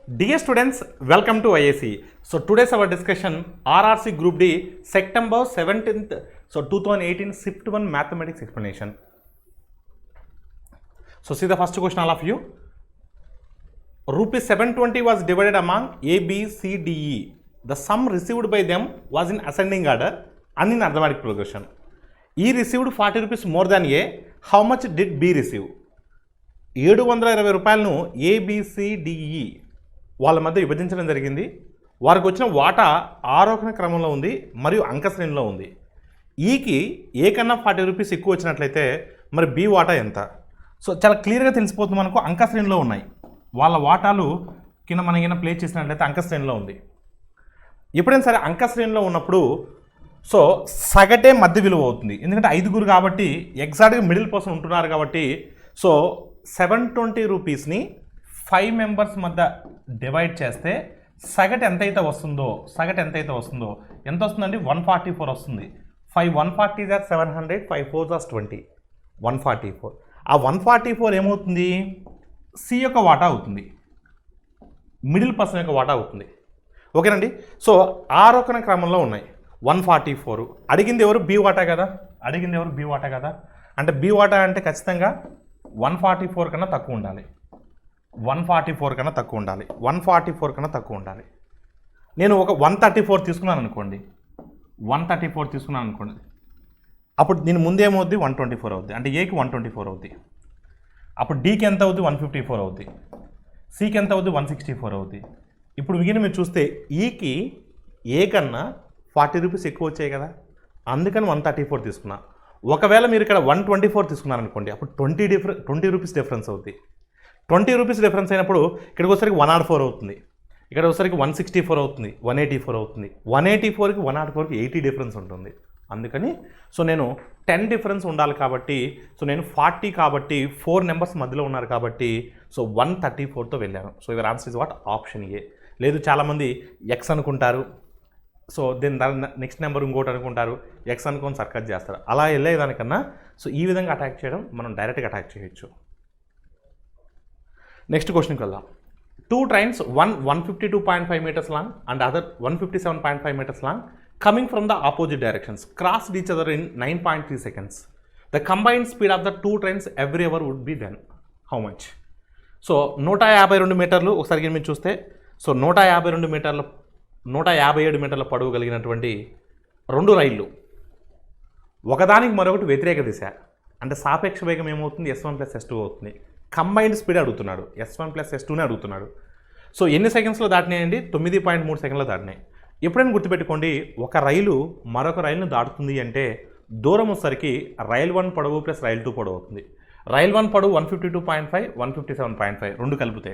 Dear students, welcome to IAC. So today's our discussion RRC Group D September 17th, 2018 Shift 1 Mathematics explanation. So see the first question all of you. Rupees 720 was divided among A, B, C, D, E. The sum received by them was in ascending order and in arithmetic progression. E received 40 rupees more than A. How much did B receive? 720 రూపాయలను ABCDE వాళ్ళ మధ్య విభజించడం జరిగింది. వారికి వచ్చిన వాటా ఆరోహణ క్రమంలో ఉంది మరియు అంక శ్రేణిలో ఉంది. ఈకి ఏ కన్నా 40 రూపీస్ ఎక్కువ వచ్చినట్లయితే మరి బి వాటా ఎంత? సో చాలా క్లియర్గా తెలిసిపోతుంది మనకు. అంక శ్రేణిలో ఉన్నాయి వాళ్ళ వాటాలు. కింద మనం ఏమైనా ప్లే చేసినట్లయితే అంక శ్రేణిలో ఉంది. ఎప్పుడైనా సరే అంక శ్రేణిలో ఉన్నప్పుడు సో సగటే మధ్య విలువ అవుతుంది. ఎందుకంటే 5గురు కాబట్టి ఎగ్జాక్ట్గా మిడిల్ పర్సన్ ఉంటున్నారు కాబట్టి సో 720 రూపీస్ని 5 మెంబర్స్ మధ్య డివైడ్ చేస్తే సగటు ఎంతైతే వస్తుందో ఎంత వస్తుందండి? 144 వస్తుంది. 5 140 + 700, 5 4 + 20, 144. ఆ 144 ఏమవుతుంది? సి యొక్క వాటా అవుతుంది, మిడిల్ పర్సన్ యొక్క వాటా అవుతుంది. ఓకేనండి. సో ఆరోహణ క్రమంలో ఉన్నాయి 144. అడిగింది ఎవరు? బి వాటా కదా. అంటే బి వాటా అంటే ఖచ్చితంగా 144 కన్నా తక్కువ ఉండాలి. 144 కన్నా తక్కువ ఉండాలి. నేను ఒక 134 తీసుకున్నాను అనుకోండి. అప్పుడు దీని ముందేమవుద్ది? 124 అవుద్ది. అంటే ఏకి 124 అవుద్ది. అప్పుడు డీకి ఎంత అవుద్ది? 154 అవుద్ది. సికి ఎంత అవుద్ది? 164 అవుద్ది. ఇప్పుడు మిగిలిన మీరు చూస్తే ఈకి ఏ కన్నా 40 రూపీస్ ఎక్కువ వచ్చాయి కదా, అందుకని 134 తీసుకున్నా. ఒకవేళ మీరు ఇక్కడ 124 తీసుకున్నారనుకోండి, అప్పుడు 20 రూపీస్ డిఫరెన్స్ అవుతుంది. 20 రూపీస్ డిఫరెన్స్ అయినప్పుడు ఇక్కడికి వచ్చేసరికి 104 అవుతుంది, ఇక్కడ వచ్చేసరికి 164 అవుతుంది, 184 అవుతుంది. 184కి 104కి 80 డిఫరెన్స్ ఉంటుంది. అందుకని సో నేను 10 డిఫరెన్స్ ఉండాలి కాబట్టి సో నేను 40 కాబట్టి 4 నెంబర్స్ మధ్యలో ఉన్నారు కాబట్టి సో 134తో వెళ్ళాను. So your answer is what? Option ఏ. లేదు చాలామంది ఎక్స్ అనుకుంటారు, సో దీని నెక్స్ట్ నెంబర్ ఇంకోటి అనుకుంటారు, ఎక్స్ అనుకొని సర్కస్ చేస్తారు. అలా వెళ్ళేదానికన్నా సో ఈ విధంగా అటాక్ చేయడం మనం డైరెక్ట్గా అటాక్ చేయొచ్చు. నెక్స్ట్ క్వశ్చన్కి వెళ్దాం. 2 trains, one 152.5 meters long and other 157.5 meters long, coming from the opposite directions, crossed each other in 9.3 seconds. The combined speed of the 2 trains every hour would be then how much? So 152 మీటర్లు ఒకసారి మీరు చూస్తే so 157 మీటర్ల పొడవు కలిగినటువంటి 2 రైళ్ళు ఒకదానికి మరొకటి వ్యతిరేక దిశ అంటే సాపేక్ష వేగం ఏమవుతుంది? S1 + S2 అవుతుంది. కంబైన్డ్ స్పీడ్ అడుగుతున్నాడు, S1 + S2నే అడుగుతున్నాడు. సో ఎన్ని సెకండ్స్లో దాటినాయండి? 9.3 సెకండ్లో దాటినాయి. ఎప్పుడైనా గుర్తుపెట్టుకోండి, ఒక రైలు మరొక రైలును దాటుతుంది అంటే దూరం వచ్చేసరికి రైల్ 1 పొడవు + రైల్ 2 పొడవు అవుతుంది. రైల్ 1 పొడవు 152.5, 157.5 రెండు కలిపితే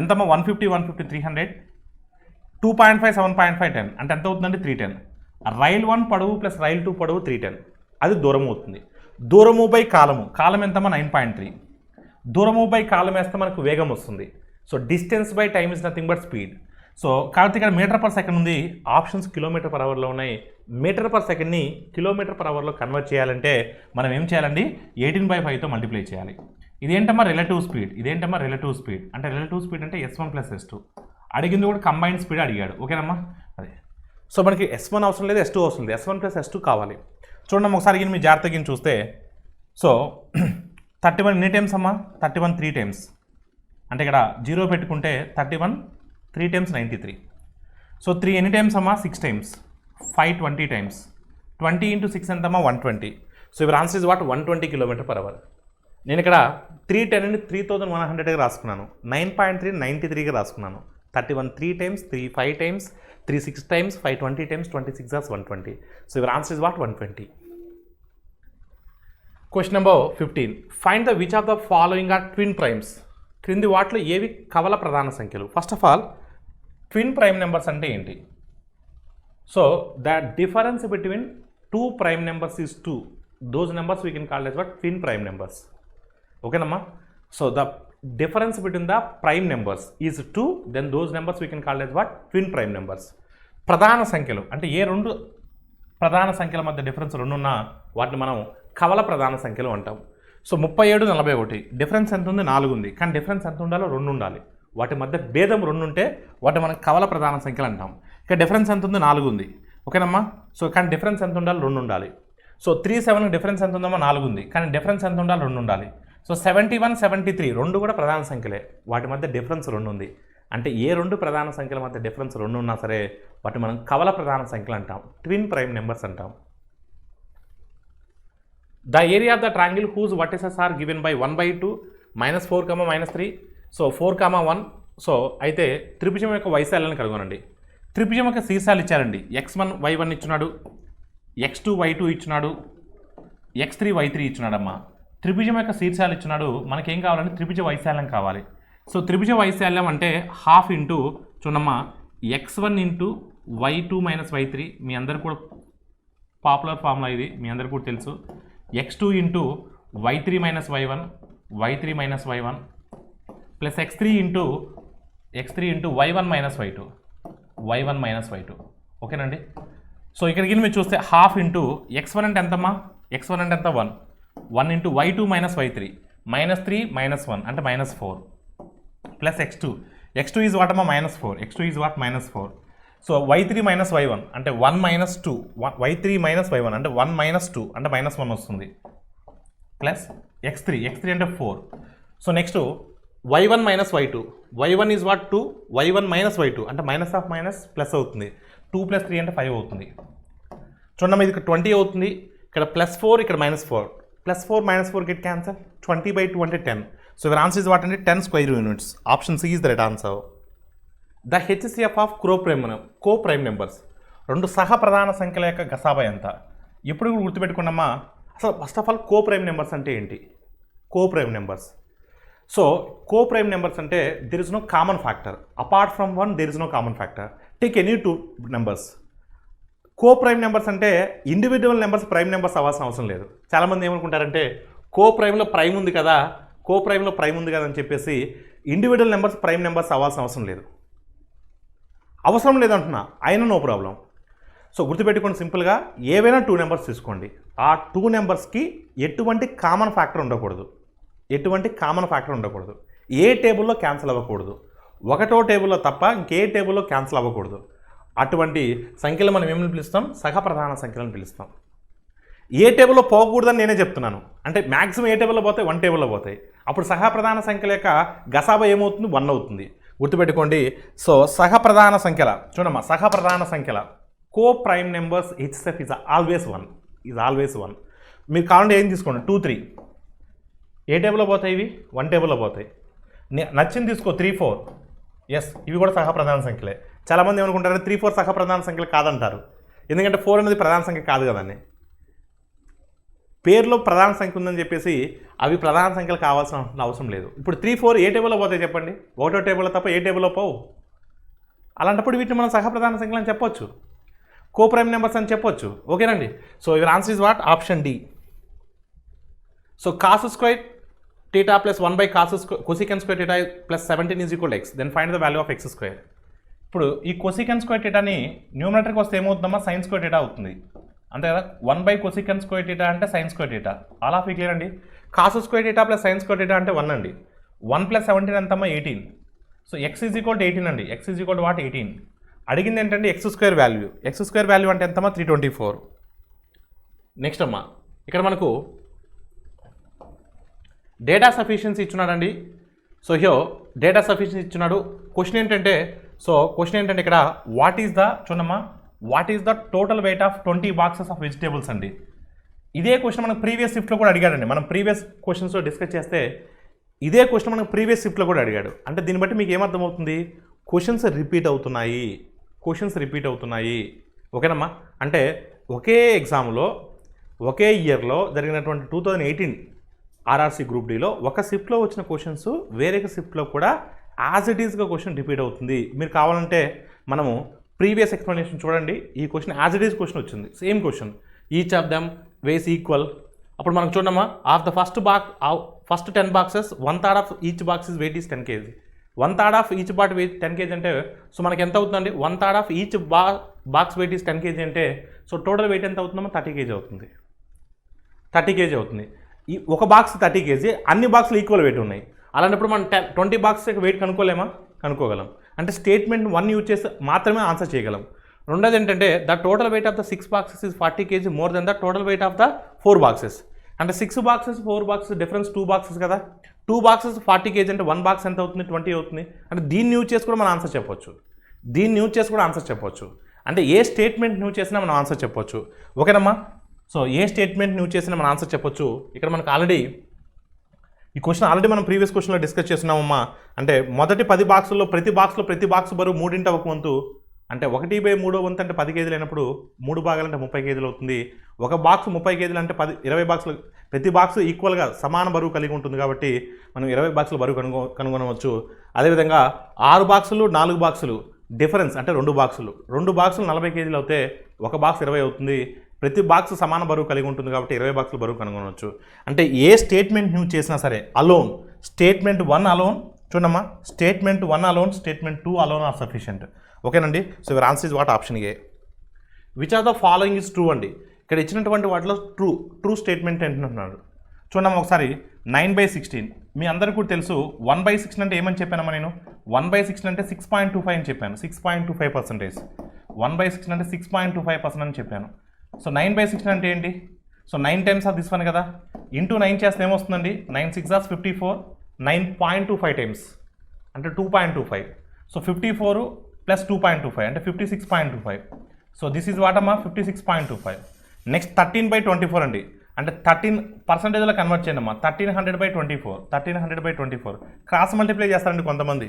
ఎంతమ్మా? 150, 150, 300, 2.5, 7.5, 10 అంటే ఎంత అవుతుందండి? 310. రైల్ 1 పొడవు + రైల్ 2 పొడవు 310, అది దూరం అవుతుంది. దూరము బై కాలం ఎంతమ్మా? 9.3. దూరము బై కాలం వేస్తే మనకు వేగం వస్తుంది. So distance by time is nothing but speed. So కాబట్టి ఇక్కడ మీటర్ పర్ సెకండ్ ఉంది, ఆప్షన్స్ కిలోమీటర్ పర్ అవర్లో ఉన్నాయి. మీటర్ పర్ సెకండ్ని కిలోమీటర్ పర్ అవర్లో కన్వర్ట్ చేయాలంటే మనం ఏం చేయాలండి? 18/5తో మల్టిప్లై చేయాలి. ఇదేంటమ్మా? Relative speed. అంటే రిలేటివ్ స్పీడ్ అంటే S1 + S2. అడిగింది కూడా కంబైన్డ్ స్పీడ్ అడిగాడు. ఓకేనమ్మా? అదే. సో మనకి S1 అవసరం లేదు, S2 అవసరం లేదు, S1 + S2 కావాలి. చూడండి ఒకసారి మీ జాగ్రత్తగా చూస్తే సో 31 ఎన్ని టైమ్స్ అమ్మా? 31 3 టైమ్స్. అంటే ఇక్కడ 0 పెట్టుకుంటే 31 3 టైమ్స్ 93. సో 3 ఎన్ని టైమ్స్ అమ్మా? 6 టైమ్స్. 5 20 టైమ్స్. 20 × 6 ఎంతమ్మా? 120. So your answer is what? 120 km/h. నేను ఇక్కడ 310ని 3100గా రాసుకున్నాను, 9.3 93గా రాసుకున్నాను. 31 3 times, 3 5 times, 3 6 times, 5 20 times, 26 = 120. So your answer is what? 120. Question number 15. Find the which of the following are twin primes. క్రింది వాటిలో ఏవి కవల ప్రధాన సంఖ్యలు? First of all twin prime numbers అంటే ఏంటి? So the difference between 2 prime numbers is 2. Those numbers we can call as what? Twin prime numbers. ఓకేనమ్మా? So the difference between the prime numbers is 2, then those numbers we can call as what? Twin prime numbers. ప్రధాన సంఖ్యలు అంటే ఏ రెండు ప్రధాన సంఖ్యల మధ్య difference 2 ఉన్నా వాటిని మనం కవల ప్రధాన సంఖ్యలు అంటాం. సో 37 41 డిఫరెన్స్ ఎంత ఉంది? 4 ఉంది. కానీ డిఫరెన్స్ ఎంత ఉండాలో? 2 ఉండాలి. వాటి మధ్య భేదం 2 ఉంటే వాటి మనం కవల ప్రధాన సంఖ్యలు అంటాం. ఇక్కడ డిఫరెన్స్ ఎంత ఉంది? 4 ఉంది. ఓకేనమ్మా. సో కానీ డిఫరెన్స్ ఎంత ఉండాలి? 2 ఉండాలి. సో 3, 7 డిఫరెన్స్ ఎంత ఉందమ్మా? 4 ఉంది. కానీ డిఫరెన్స్ ఎంత ఉండాలి? 2 ఉండాలి. సో 71, 73 రెండు కూడా ప్రధాన సంఖ్యలే, వాటి మధ్య డిఫరెన్స్ 2 ఉంది. అంటే ఏ 2 ప్రధాన సంఖ్యల మధ్య డిఫరెన్స్ 2 ఉన్నా సరే వాటి మనం కవల ప్రధాన సంఖ్యలు అంటాం, ట్విన్ ప్రైమ్ నెంబర్స్ అంటాం. The area of the triangle whose vertices are given by 1/2 -4, -3. So 4, 1. So అయితే త్రిభుజం యొక్క వైశాల్యాన్ని కనుగొనండి. త్రిభుజం యొక్క శీర్షాలు ఇచ్చారండి. x1 y1 ఇచ్చినాడు, x2 y2 ఇచ్చినాడు, x3 y3 ఇచ్చినాడమ్మా. త్రిభుజం యొక్క శీర్షాలు ఇచ్చినాడు. మనకేం కావాలంటే త్రిభుజ వైశాల్యం కావాలి. సో త్రిభుజ వైశాల్యం అంటే హాఫ్ ఇంటూ చూడమ్మా x1 ఇంటూ y2 - y3, మీ అందరు కూడా పాపులర్ ఫార్ములా ఇది, మీ అందరు కూడా తెలుసు. x2 into y3 - y1, y3 - y1 plus x3 into y1 - y2, y1 - y2. ఓకేనండి. సో ఇక్కడికి మీరు చూస్తే హాఫ్ ఇంటూ x1 అంటే ఎంతమ్మా? x1 అంటే ఎంత? 1 ఇంటూ y2 - y3 -3 -1 అంటే -4 ప్లస్ x2 ఈజ్ వాట్ అమ్మా? -4. x2 is what? -4. So y3 - y1 అంటే 1 - 2, y3 - y1 అంటే 1 - 2 అంటే -1 వస్తుంది ప్లస్ x3 అంటే 4. So next y1 - y2, y1 is what? 2, y1 - y2 అంటే -, ప్లస్ అవుతుంది. 2 + 3 అంటే 5 అవుతుంది. చూడండి ఇది 20 అవుతుంది, ఇక్కడ +4, ఇక్కడ -4, +4 - 4 గెట్ క్యాన్సల్. 20/2 అంటే 10. So your answer is what అంటే 10 square units. Option C is the right answer. The HCF of co prime numbers, 2 సహ ప్రధాన సంఖ్యల యొక్క గసాబా ఎంత? ఎప్పుడు గుర్తుపెట్టుకున్నామా? అసలు first of all co prime numbers అంటే ఏంటి? కో ప్రైమ్ నెంబర్స్. సో కో ప్రైమ్ నెంబర్స్ అంటే there is no common factor. Apart from 1 there is no common factor. Take any 2 numbers. Co prime numbers అంటే ఇండివిజువల్ నెంబర్స్ ప్రైమ్ నెంబర్స్ అవ్వాల్సిన అవసరం లేదు. చాలామంది ఏమనుకుంటారంటే కో ప్రైమ్లో prime ఉంది కదా అని చెప్పేసి ఇండివిజువల్ నెంబర్స్ ప్రైమ్ నెంబర్స్ అవ్వాల్సిన అవసరం లేదు. అవసరం లేదంటున్నా, అయినా నో ప్రాబ్లం. సో గుర్తుపెట్టుకోండి, సింపుల్గా ఏవైనా 2 నెంబర్స్ తీసుకోండి. ఆ 2 నెంబర్స్కి ఎటువంటి కామన్ ఫ్యాక్టర్ ఉండకూడదు. ఏ టేబుల్లో క్యాన్సిల్ అవ్వకూడదు. ఒకటో టేబుల్లో తప్ప ఇంకే టేబుల్లో క్యాన్సిల్ అవ్వకూడదు. అటువంటి సంఖ్యలు మనం ఏమని పిలుస్తాం? సహ ప్రధాన సంఖ్యలను పిలుస్తాం. ఏ టేబుల్లో పోకూడదని నేనే చెప్తున్నాను. అంటే మ్యాక్సిమం ఏ టేబుల్లో పోతాయి? 1 టేబుల్లో పోతాయి. అప్పుడు సహ ప్రధాన సంఖ్యల యొక్క గసాబా ఏమవుతుంది? 1 అవుతుంది. గుర్తుపెట్టుకోండి. సో సహ ప్రధాన సంఖ్యల చూడమ్మా, సహ ప్రధాన సంఖ్యల co prime numbers HCF is always 1. మీరు కావాలంటే ఏం తీసుకోండి? 2, 3 ఏ టేబుల్లో పోతాయి? ఇవి 1 టేబుల్లో పోతాయి. నచ్చింది తీసుకో 3, 4. ఎస్, ఇవి కూడా సహ ప్రధాన సంఖ్యలే. చాలామంది ఏమనుకుంటారు 3, 4 సహ ప్రధాన సంఖ్యలు కాదంటారు. ఎందుకంటే 4 అనేది ప్రధాన సంఖ్య కాదు కదండి. పేరులో ప్రధాన సంఖ్య ఉందని చెప్పేసి అవి ప్రధాన సంఖ్యలు కావాల్సిన అవసరం లేదు. ఇప్పుడు 3, 4 ఏ టేబుల్లో పోతాయి చెప్పండి? ఒకటో టేబుల్లో తప్ప ఏ టేబుల్లో పోవు. అలాంటప్పుడు వీటిని మనం సహ ప్రధాన సంఖ్యలు అని చెప్పొచ్చు, కో ప్రైమ్ నెంబర్స్ అని చెప్పొచ్చు. ఓకేనండి. So your answer is what? Option D. So cos square theta plus 1/cos cosecant square theta plus 17 is equal to x. Then find the value of x square. ఇప్పుడు ఈ cosecant square thetaని న్యూమరేటర్కి వస్తే ఏమవుతుందమ్మా? sin square theta అవుతుంది. అంతే కదా. 1/cosecant square theta అంటే sin square theta. All of clear అండి. cos square theta plus sin square theta అంటే 1 అండి. 1 + 17 ఎంతమ్మా? 18. So x is equal to 18 అండి. x is equal to what? 18. అడిగింది ఏంటంటే x square value. x square value అంటే ఎంతమ్మా? 324. నెక్స్ట్ అమ్మా, ఇక్కడ మనకు data sufficiency ఇచ్చున్నాడండి. So హియో data sufficiency ఇచ్చున్నాడు. Question ఏంటంటే ఇక్కడ what is the total weight of 20 boxes of vegetables అండి. ఇదే క్వశ్చన్ మనకు ప్రీవియస్ షిఫ్ట్లో కూడా అడిగాడండి. మనం ప్రీవియస్ క్వశ్చన్స్లో డిస్కస్ చేస్తే ఇదే క్వశ్చన్ మనకు ప్రీవియస్ షిఫ్ట్లో కూడా అడిగాడు. అంటే దీన్ని బట్టి మీకు ఏమర్థమవుతుంది? క్వశ్చన్స్ రిపీట్ అవుతున్నాయి. ఓకేనమ్మా. అంటే ఒకే ఎగ్జామ్లో ఒకే ఇయర్లో జరిగినటువంటి 2018 ఆర్ఆర్సీ గ్రూప్ డీలో ఒక షిఫ్ట్లో వచ్చిన క్వశ్చన్స్ వేరే షిఫ్ట్లో కూడా యాజ్ ఇట్ ఈస్గా క్వశ్చన్ రిపీట్ అవుతుంది. మీరు కావాలంటే మనము ప్రీవియస్ ఎక్స్ప్లెనేషన్ చూడండి. ఈ question as it is question వచ్చింది, same question. Each of them was equal. అప్పుడు మనకు చూడమ్మా, of the first 10 boxes 1/3 of each boxes weight is 10 kg. 1/3 of each బాట్ వెయిట్ 10 kg అంటే సో మనకి ఎంత అవుతుందండి? 1/3 of each box weight is 10 kg అంటే సో టోటల్ వెయిట్ ఎంత అవుతుందమ్మా? 30 kg అవుతుంది. 30 kg అవుతుంది. ఈ ఒక బాక్స్ 30 kg, అన్ని బాక్సులు ఈక్వల్ వెయిట్ ఉన్నాయి. అలాంటప్పుడు మనం 20 బాక్స్ వెయిట్ కనుక్కోలేమా? కనుక్కోగలం. అంటే స్టేట్మెంట్ 1 యూజ్ చేసి మాత్రమే ఆన్సర్ చేయగలం. రెండోది ఏంటంటే the total weight of the 6 boxes is 40 kg more than the total weight of the 4 boxes. అంటే 6 బాక్సెస్ 4 బాక్సెస్ డిఫరెన్స్ 2 బాక్సెస్ కదా. 2 బాక్సెస్ 40 kg అంటే 1 బాక్స్ ఎంత అవుతుంది? 20 అవుతుంది. అంటే దీన్ని యూజ్ చేసి కూడా మనం ఆన్సర్ చెప్పొచ్చు. దీన్ని యూజ్ చేసి కూడా ఆన్సర్ చెప్పొచ్చు. అంటే ఏ స్టేట్మెంట్ యూజ్ చేసినా మనం ఆన్సర్ చెప్పొచ్చు. ఓకేనమ్మా. సో ఏ స్టేట్మెంట్ యూజ్ చేసినా మనం ఆన్సర్ చెప్పొచ్చు. ఇక్కడ మనకు ఆల్రెడీ ఈ క్వశ్చన్ ఆల్రెడీ మనం ప్రీవియస్ క్వశ్చన్లో డిస్కస్ చేస్తున్నామమ్మా. అంటే మొదటి 10 బాక్సుల్లో ప్రతి బాక్స్ బరువు 3 ఒక వంతు. అంటే 1/3 వంతు అంటే 10 కేజీలు అయినప్పుడు 3 భాగాలంటే 30 కేజీలు అవుతుంది. ఒక బాక్స్ 30 కేజీలు అంటే 20 బాక్సులు, ప్రతి బాక్స్ ఈక్వల్గా సమాన బరువు కలిగి ఉంటుంది కాబట్టి మనం 20 బాక్సుల బరువు కనుగొనవచ్చు. అదేవిధంగా 6 బాక్సులు 4 బాక్సులు డిఫరెన్స్ అంటే 2 బాక్సులు 40 కేజీలు అవుతే ఒక బాక్స్ 20 అవుతుంది. ప్రతి బాక్స్ సమాన బరువు కలిగి ఉంటుంది కాబట్టి 20 బాక్సుల బరువు కనుగొనవచ్చు. అంటే ఏ స్టేట్మెంట్ యూజ్ చేసినా సరే అలోన్ స్టేట్మెంట్ 1 అలోన్ చూడమ్మా, statement 1 alone statement 2 alone are sufficient. ఓకేనండి. So your answer is what? Option A. Which are the following is true అండి. ఇక్కడ ఇచ్చినటువంటి వాటిలో ట్రూ స్టేట్మెంట్ అంటున్నాడు. చూడమ్మా ఒకసారి 9/16 మీ అందరికీ కూడా తెలుసు. 1/16 అంటే ఏమని చెప్పానమ్మా నేను? 1/16 అంటే 6.25 అని చెప్పాను. 6.25%. 1/16 అంటే 6.25% అని చెప్పాను. సో 9/16 అంటే ఏంటి? So 9 times of this one కదా. ఇంటూ 9 చేస్తే ఏమొస్తుందండి? 9 6 54 9.25 టైమ్స్ అంటే 2.25. సో 54 ప్లస్ 2.25 అంటే 56.25. సో దిస్ ఈజ్ వాట్ అమ్మా? 56.25. నెక్స్ట్ 13/24 అండి. అంటే 13%లో కన్వర్ట్ చేయండి అమ్మా. 1300/24 1300/24 క్రాస్ మల్టిప్లై చేస్తారండి కొంతమంది.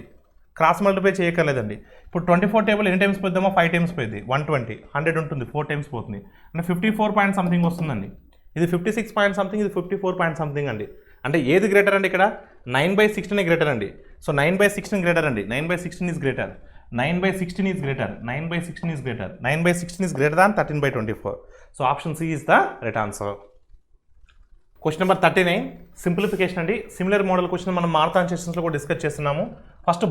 క్రాస్ మల్టిప్లై చేయక్కర్లేదండి. ఇప్పుడు 24 టేబుల్ ఎన్ని టైమ్స్ పోద్దామా? 5 టైమ్స్ పోయింది. 120 100 ఉంటుంది, 4 టైమ్స్ పోతుంది అంటే 54 పాయింట్ సంథింగ్ వస్తుందండి. ఇది 56 పాయింట్ సంథింగ్, ఇది 54 పాయింట్ సంథింగ్ అండి. అంటే ఏది గ్రేటర్ అండి? ఇక్కడ 9/16 గ్రేటర్ అండి. సో 9/16 గ్రేటర్ అండి. 9/16 is greater. 9/16 is greater. 9/16 is greater. 9/16 is greater than 13/24. So option C is the right answer. Question number 39 simplification అండి. సిమిలర్ మోడల్ క్వశ్చన్ మనం మారథాన్ సెషన్స్లో కూడా డిస్కస్ చేస్తున్నాము. ఫస్ట్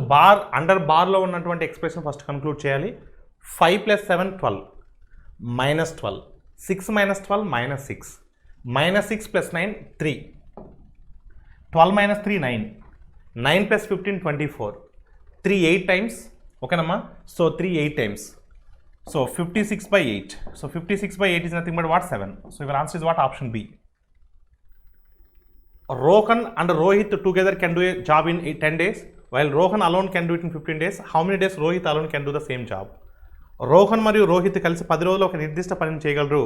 అండర్ బార్లో ఉన్నటువంటి ఎక్స్ప్రెషన్ ఫస్ట్ కన్క్లూడ్ చేయాలి. 5 + 7 12 -12 6 - 12 -6 -6 + 9 3 12 - 3 9 9 + 15 24 3 8 times. ఓకేనమ్మా. So 3 8 times. So 56/8. So 56/8 is nothing but what? 7. So your answer is what? Option B. Rohan and Rohit together can do a job in 10 days, while Rohan alone can do it in 15 days. How many days Rohit alone can do the same job? Rohan మరియు రోహిత్ కలిసి 10 రోజులు ఒక నిర్దిష్ట పనిని చేయగలరు.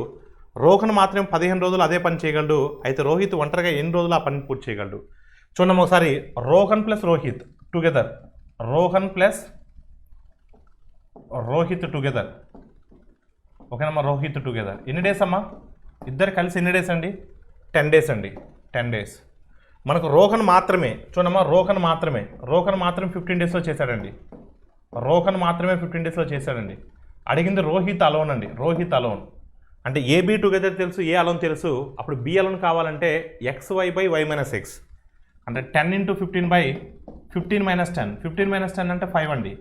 రోహన్ మాత్రం 15 రోజులు అదే పని చేయగలడు. అయితే రోహిత్ ఒంటరిగా ఎన్ని రోజులు ఆ పనిని పూర్తి చేయగలడు? చూడండి ఒకసారి. Rohan plus Rohit together. Rohan plus Rohit together. ఓకేనమ్మా. రోహిత్ టుగెదర్ ఎన్ని డేస్ అమ్మా? ఇద్దరు కలిసి ఎన్ని డేస్ అండి? 10 డేస్ అండి. 10 డేస్. మనకు రోహన్ మాత్రమే చూడమ్మా. రోహన్ మాత్రమే 15 డేస్లో చేశాడండి. రోహన్ మాత్రమే 15 డేస్లో చేశాడండి. అడిగింది రోహిత్ అలోన్ అండి. రోహిత్ అలోన్ అంటే ఏబీ టుగెదర్ తెలుసు, ఏ అలోన్ తెలుసు. అప్పుడు బి అలోన్ కావాలంటే XY/Y - X అంటే 10 × 15/15 - 10 15 - 10 అంటే 5 అండి.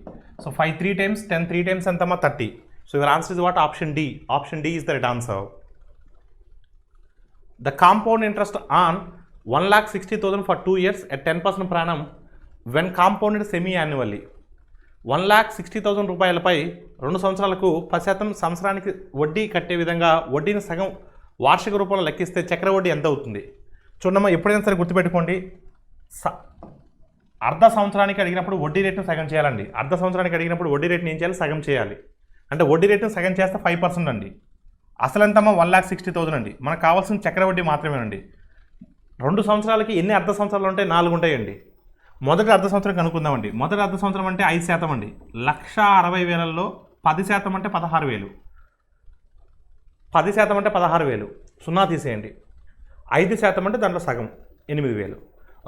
సో 5 3 టైమ్స్ 10 3 టైమ్స్ ఎంతమ్మా? 30. So your answer is what? Option D. Option D is the right answer. The compound interest on 1,60,000 for 2 years at 10% per annum when compounded semi-annually. 1,60,000 రూపాయలపై 2 సంవత్సరాలకు 10% సంవత్సరానికి వడ్డీ కట్టే విధంగా వడ్డీని సగం వార్షిక రూపంలో లెక్కిస్తే చక్ర వడ్డీ ఎంత అవుతుంది? చూడమ్మా, ఎప్పుడైనా సరే గుర్తుపెట్టుకోండి. అర్ధ సంవత్సరానికి అడిగినప్పుడు వడ్డీ రేట్ను సగం చేయాలండి. అర్ధ సంవత్సరానికి అడిగినప్పుడు వడ్డీ రేట్ని ఏం చేయాలి? సగం చేయాలి. అంటే వడ్డీ రేట్ను సగం చేస్తే 5% అండి. అసలు ఎంతమ్మా? 1,60,000 అండి. మనకు కావాల్సిన చక్రవడ్డీ మాత్రమేనండి. 2 సంవత్సరాలకి ఎన్ని అర్ధ సంవత్సరాలు ఉంటాయి? 4 ఉంటాయండి. మొదటి అర్ధ సంవత్సరం కనుక్కుందామండి. మొదటి అర్ధ సంవత్సరం అంటే 5% అండి. 1,60,000లో 10% అంటే 16,000. 10% అంటే 16,000. 0 తీసేయండి. 5% అంటే దాంట్లో సగం 8,000.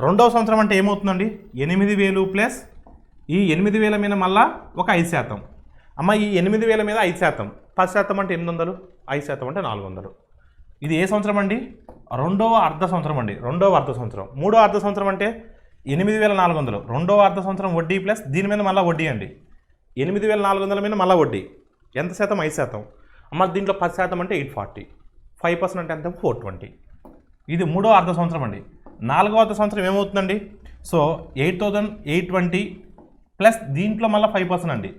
రెండవ సంవత్సరం అంటే ఏమవుతుందండి? 8,000 ప్లస్ ఈ 8,000 మీద మళ్ళా ఒక 5%. అమ్మ ఈ 8,000 మీద 5%, 10% అంటే 800, 5% అంటే 400. ఇది ఏ సంవత్సరం అండి? రెండవ అర్ధ సంవత్సరం అండి. రెండవ అర్ధ సంవత్సరం. మూడో అర్ధ సంవత్సరం అంటే 8,400. రెండవ అర్ధ సంవత్సరం వడ్డీ ప్లస్ దీని మీద మళ్ళీ వడ్డీ అండి. 8,400 మీద మళ్ళీ వడ్డీ ఎంత శాతం? 5%. అమ్మ దీంట్లో 10% అంటే 840. 5% అంటే ఎంత? 420. ఇది మూడో అర్ధ సంవత్సరం అండి. నాలుగో అర్ధ సంవత్సరం ఏమవుతుందండి? సో 8,820 ప్లస్ దీంట్లో మళ్ళీ 5% అండి,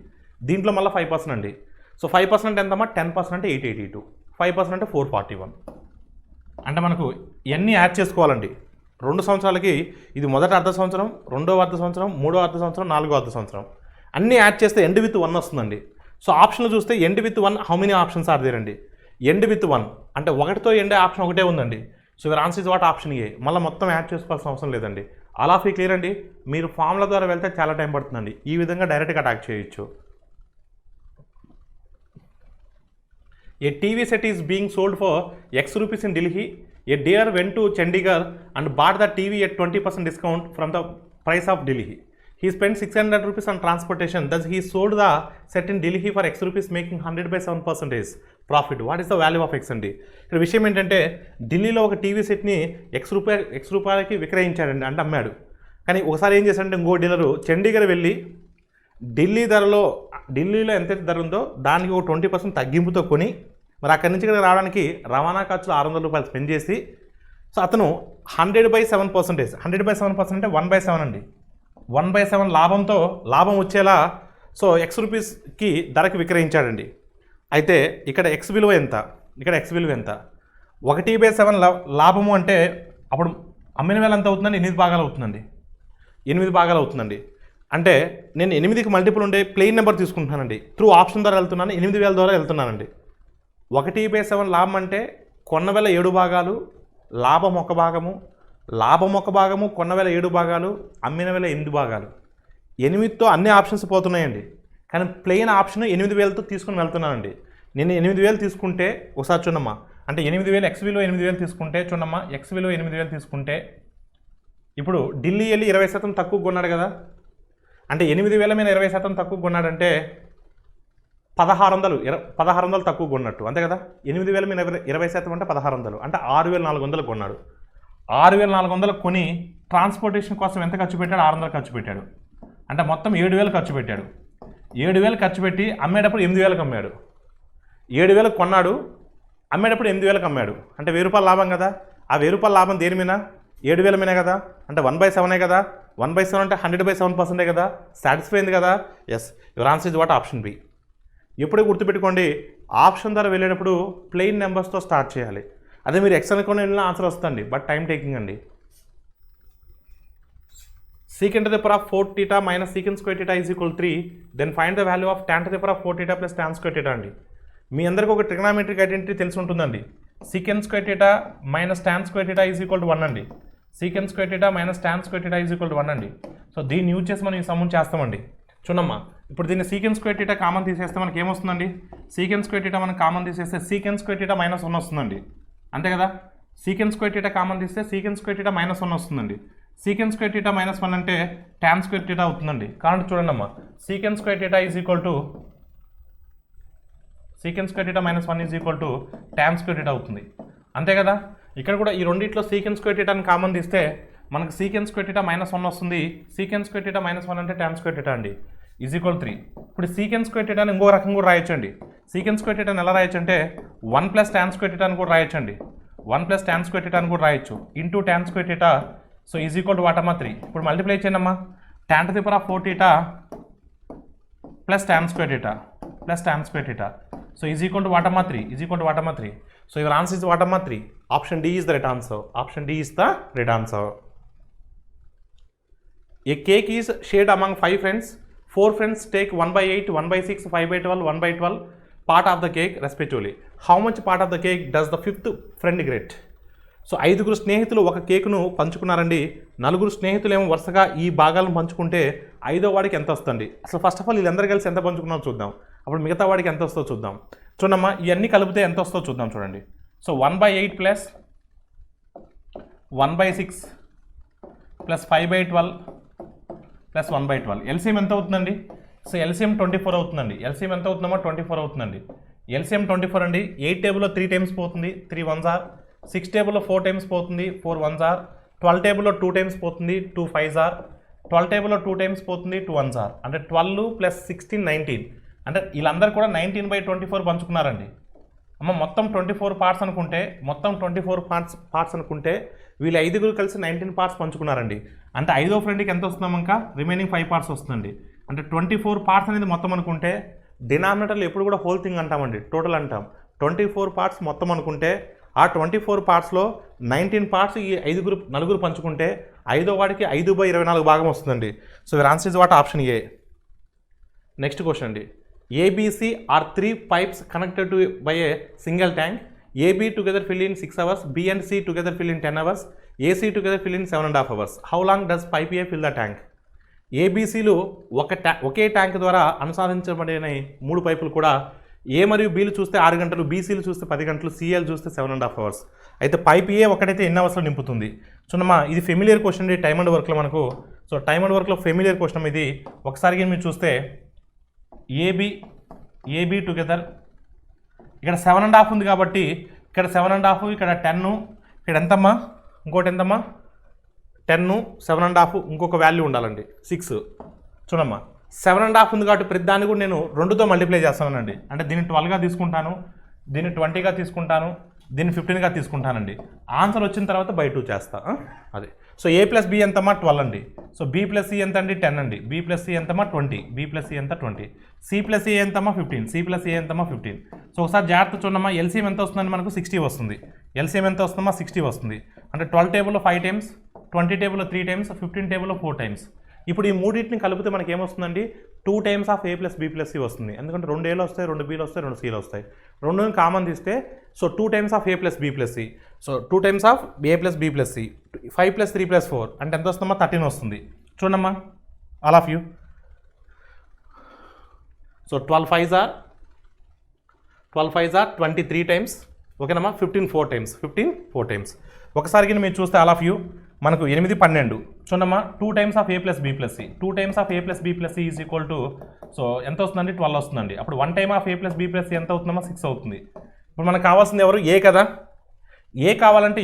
దీంట్లో మళ్ళీ 5% అండి. సో 5% అంటే ఎంతమ్మా, 10% అంటే 882, 5% అంటే 441. అంటే మనకు ఇవన్నీ యాడ్ చేసుకోవాలండి. 2 సంవత్సరాలకి ఇది మొదటి అర్ధ సంవత్సరం, రెండో అర్ధ సంవత్సరం, మూడో అర్ధ సంవత్సరం, నాలుగో అర్ధ సంవత్సరం అన్నీ యాడ్ చేస్తే ఎండ్ విత్ 1 వస్తుందండి. సో ఆప్షన్లో చూస్తే end with 1 how many options are there అండి. ఎండ్ విత్ 1 అంటే ఒకటితో ఎండే ఆప్షన్ ఒకటే ఉందండి. So your answer is what option A. మళ్ళీ మొత్తం యాడ్ చేసుకోవాల్సిన అవసరం లేదండి. ఆల్ ఆఫ్ ఈ క్లియర్ అండి. మీరు ఫామ్ల ద్వారా వెళ్తే చాలా టైం పడుతుందండి. ఈ విధంగా డైరెక్ట్గా అటాక్ చేయొచ్చు. A TV set is being sold for X rupees in Delhi. A dealer went to Chandigarh and bought the TV at 20% discount from the price of Delhi. He spent 600 rupees on transportation. Thus, he sold the set in Delhi for X rupees, making 100/7% profit. What is the value of X అండి? ఇక్కడ విషయం ఏంటంటే ఢిల్లీలో ఒక TV సెట్ని X రూపాయలకి విక్రయించాడండి, అంటే అమ్మాడు. కానీ ఒకసారి ఏం చేశాడంటే ఇంకో డీలరు చండీగఢ్ వెళ్ళి ఢిల్లీలో ఎంతైతే ధర ఉందో దానికి ఒక 20% తగ్గింపుతో కొని మరి అక్కడి నుంచి ఇక్కడ రావడానికి రవాణా ఖర్చులు 600 రూపాయలు స్పెండ్ చేసి సో అతను 100/7%, 100/7% అంటే 1/7 అండి, 1/7 లాభం వచ్చేలా సో X రూపీస్కి ధరకి విక్రయించాడండి. అయితే ఇక్కడ X విలువ ఎంత, ఇక్కడ X విలువ ఎంత, 1/7 లాభము అంటే అప్పుడు అమ్మిన వేల ఎంత అవుతుందండి, 8 భాగాలు అవుతుందండి, 8 భాగాలు అవుతుందండి. అంటే నేను 8కి మల్టిపుల్ ఉండే ప్లెయిన్ నెంబర్ తీసుకుంటున్నానండి, త్రూ ఆప్షన్ ద్వారా వెళ్తున్నాను, 8,000 ద్వారా వెళ్తున్నానండి. 1/7 లాభం అంటే కొన్న వేల 7 భాగాలు, లాభం ఒక భాగము, కొన్న వేల 7 భాగాలు, అమ్మిన వేల 8 భాగాలు. 8తో అన్ని ఆప్షన్స్ పోతున్నాయండి, కానీ ప్లెయిన్ ఆప్షన్ 8,000తో తీసుకుని వెళ్తున్నానండి. నేను 8,000 తీసుకుంటే ఒకసారి చూడమ్మా, అంటే 8,000 X విలువ 8,000 తీసుకుంటే చూడమ్మా, X విలువ 8,000 తీసుకుంటే ఇప్పుడు ఢిల్లీ వెళ్ళి 20% తక్కువ కొన్నాడు కదా, అంటే 8,000 మీద 20% తక్కువ కొన్నాడంటే 1,600 తక్కువ కొన్నట్టు అంతే కదా. 8,000 మీద 20% అంటే 1,600 అంటే 6,400 కొన్నాడు. 6,400 కొని ట్రాన్స్పోర్టేషన్ కోసం ఎంత ఖర్చు పెట్టాడు, 600 ఖర్చు పెట్టాడు. అంటే మొత్తం 7,000 ఖర్చు పెట్టాడు. 7,000 ఖర్చు పెట్టి అమ్మేటప్పుడు 8,000కి అమ్మాడు. 7,000 కొన్నాడు, అమ్మేటప్పుడు 8,000కి అమ్మాడు. అంటే 1,000 రూపాయల లాభం కదా. ఆ 1,000 రూపాయల లాభం దేని మీద, 7,000 మీద కదా. అంటే 1/7 కదా. 1/7 అంటే 100/7% కదా. సాటిస్ఫై అయింది కదా. Yes, your answer is what option B. ఎప్పుడూ గుర్తుపెట్టుకోండి, ఆప్షన్ ద్వారా వెళ్ళేటప్పుడు ప్లెయిన్ నెంబర్స్తో స్టార్ట్ చేయాలి. అదే మీరు ఎక్స్ఎల్ కొని వెళ్ళిన ఆన్సర్ వస్తుంది, బట్ టైం టేకింగ్ అండి. Secant to the power of 4 theta minus secant square theta is equal to 3. Then find the value of tan to the power of 4 theta plus tan square theta అండి. మీ అందరికీ ఒక trigonometric identity తెలిసి ఉంటుందండి. secant square theta minus tan square theta is equal to 1 అండి. secant square theta minus tan square theta is equal to 1 అండి. So దీన్ని use చేసి మనం ఈ సమ్మును చేస్తామండి. చూడమ్మా, ఇప్పుడు దీన్ని secant square theta కామన్ తీసేస్తే మనకి ఏమొస్తుందండి, secant square theta మనం కామన్ తీసేస్తే secant square theta minus 1 వస్తుందండి, అంతే కదా. secant square theta కామన్ తీస్తే secant square theta minus 1 వస్తుందండి. secant square theta minus 1 అంటే tan square theta అవుతుందండి. కాబట్టి చూడండి అమ్మా, secant square theta is equal to secant square theta minus 1 is equal to tan square theta అవుతుంది, అంతే కదా. ఇక్కడ కూడా ఈ రెండిట్లో secant square theta ని కామన్ తీస్తే మనకు secant square theta minus 1 వస్తుంది. secant square theta minus 1 అంటే tan square theta అండి, is equal to 3. ఇప్పుడు secant square theta ని ఇంకో రకంగా కూడా రాయొచ్చండి. secant square theta ని ఎలా రాయొచ్చు అంటే 1 plus tan square theta అని కూడా రాయొచ్చండి. 1 plus tan square theta అని కూడా రాయొచ్చు, into tan square theta. So is equal to what అమ్మా, 3. ఇప్పుడు మల్టిప్లై చేయండి అమ్మా, tan to the power of 4 theta plus tan square theta plus tan square theta. So is equal to what అమ్మా, 3. Is equal to what అమ్మా, 3. So your answer is what అమ్మా, 3. Option D is the right answer. Option D is the right answer. A cake is shared among 5 friends. 4 friends take 1/8, 1/6, 5/12, 1/12 part of the cake respectively. How much part of the cake does the 5th friend get? So 5 స్నేహితులు ఒక కేకును పంచుకున్నారండి. 4 స్నేహితులు ఏమో వరుసగా ఈ భాగాలను పంచుకుంటే 5వ వాడికి ఎంత వస్తుంది. అసలు ఫస్ట్ ఆఫ్ ఆల్ వీళ్ళందరూ కలిసి ఎంత పంచుకున్నారో చూద్దాం, అప్పుడు మిగతా వాడికి ఎంత వస్తుందో చూద్దాం. చూడమ్మా, ఇవన్నీ కలిపితే ఎంత వస్తుందో చూద్దాం. చూడండి, so 1/8 plus 1/6 plus 5/12 plus 1/12 LCM ఎంత అవుతుందండి. సో ఎల్సిఎం 24 అవుతుందండి. ఎల్సిఎం ఎంత అవుతుందమ్మా, 24 అవుతుందండి. ఎల్సిఎం 24 అండి. 8 టేబుల్లో 3 టైమ్స్ పోతుంది, 3 1s are. 6 టేబుల్లో 4 టైమ్స్ పోతుంది, 4 1s are. 12 టేబుల్లో 2 టైమ్స్ పోతుంది, 2 5s are. 12 టేబుల్లో 2 టైమ్స్ పోతుంది, 2 1s are. అంటే 12 ప్లస్ 16 19. అంటే వీళ్ళందరూ కూడా 19/24 పంచుకున్నారండి. అమ్మ మొత్తం 24 పార్ట్స్ అనుకుంటే, మొత్తం 24 పార్ట్స్ అనుకుంటే వీళ్ళు 5 కలిసి 19 పార్ట్స్ పంచుకున్నారండి. అంటే 5వ ఫ్రెండ్కి ఎంత వస్తుందమ్మ, ఇంకా రిమైనింగ్ 5 పార్ట్స్ వస్తుందండి. అంటే 24 పార్ట్స్ అనేది మొత్తం అనుకుంటే డినామినేటర్లు ఎప్పుడు కూడా హోల్ థింగ్ అంటామండి, టోటల్ అంటాం. 24 పార్ట్స్ మొత్తం అనుకుంటే ఆ 24 పార్ట్స్లో 19 పార్ట్స్ ఈ నలుగురు పంచుకుంటే 5వ వాడికి 5/24 భాగం వస్తుందండి. So your answer is what option A. Next question అండి. ABC are 3 pipes connected to by a single tank. AB together fill in 6 hours, B and C together fill in 10 hours, AC together fill in 7.5 hours. How long does pipe A fill the tank? ABCలు ఒకే tank ద్వారా అనుసంధానించబడిన 3 పైపులు కూడా ఏ మరియు బీలు చూస్తే 6 గంటలు, బీసీలు చూస్తే 10 గంటలు, సిఎల్ చూస్తే 7.5 అవర్స్. అయితే పైప్ ఏ ఒకటైతే ఎన్ని అవర్స్లో నింపుతుంది? చూడమ్మా, ఇది ఫెమిలియర్ క్వశ్చన్ అండి టైమ్ అండ్ వర్క్లో మనకు. సో టైమ్ అండ్ వర్క్లో ఫెమిలియర్ క్వశ్చన్ ఇది. ఒకసారి మీరు చూస్తే ఏబి టుగెదర్ ఇక్కడ 7.5 ఉంది కాబట్టి ఇక్కడ 7.5, ఇక్కడ 10, ఇక్కడ ఎంతమ్మా, ఇంకోటి ఎంతమ్మా 10, 7.5, ఇంకొక వాల్యూ ఉండాలండి 6. చూడమ్మా 7.5 ఉంది కాబట్టి ప్రతి దాన్ని కూడా నేను 2తో మల్టిప్లై చేస్తానండి. అంటే దీన్ని 12గా తీసుకుంటాను, దీన్ని 20గా తీసుకుంటాను, దీన్ని 15గా తీసుకుంటానండి. ఆన్సర్ వచ్చిన తర్వాత బై 2 చేస్తా. అదే. సో ఏ ప్లస్ బి ఎంతమ్మా 12 అండి. సో బి ప్లస్ సి ఎంత అండి 10 అండి. బి ప్లస్ సి ఎంతమ్మా 20, బి ప్లస్ సి ఎంత 20, సి ప్లస్ ఏ ఎంతమ్మా 15, సి ప్లస్ ఏ ఎంతమ్మా 15. సో ఒకసారి జాగ్రత్త చూడమ్మా, ఎల్సీఎం ఎంత వస్తుందండి మనకు 60 వస్తుంది. ఎల్సీఎం ఎంత వస్తుందమ్మా 60 వస్తుంది. అంటే 12 టేబుల్లో 5 టైమ్స్, 20 టేబుల్లో 3 టైమ్స్, 15 టేబుల్లో 4 టైమ్స్. ఇప్పుడు ఈ మూడింటిని కలిపితే మనకి ఏమొస్తుందండి 2 times of A plus B plus C వస్తుంది. ఎందుకంటే 2 ఏలు వస్తాయి, 2 బీలు వస్తాయి, 2 సీలు వస్తాయి. 2ని కామన్ తీస్తే so 2 times of A plus B plus C. So 2 times of A plus B plus C, 5 + 3 + 4 అంటే ఎంత వస్తుందమ్మా 13 వస్తుంది. చూడమ్మా all of you. So 12 5s are 23 times. ఓకేనమ్మా. 15 4 టైమ్స్, 15 4 టైమ్స్. ఒకసారికి మీరు చూస్తే ఆల్ ఆఫ్ యూ మనకు 8 12. చూడమ్మా 2 times of A plus B plus C, 2 times of A plus B plus C is equal to so ఎంత వస్తుందండి 12 వస్తుందండి. అప్పుడు 1 time of A plus B plus C ఎంత అవుతుందమ్మా 6 అవుతుంది. ఇప్పుడు మనకు కావాల్సింది ఎవరు? ఏ కదా. ఏ కావాలంటే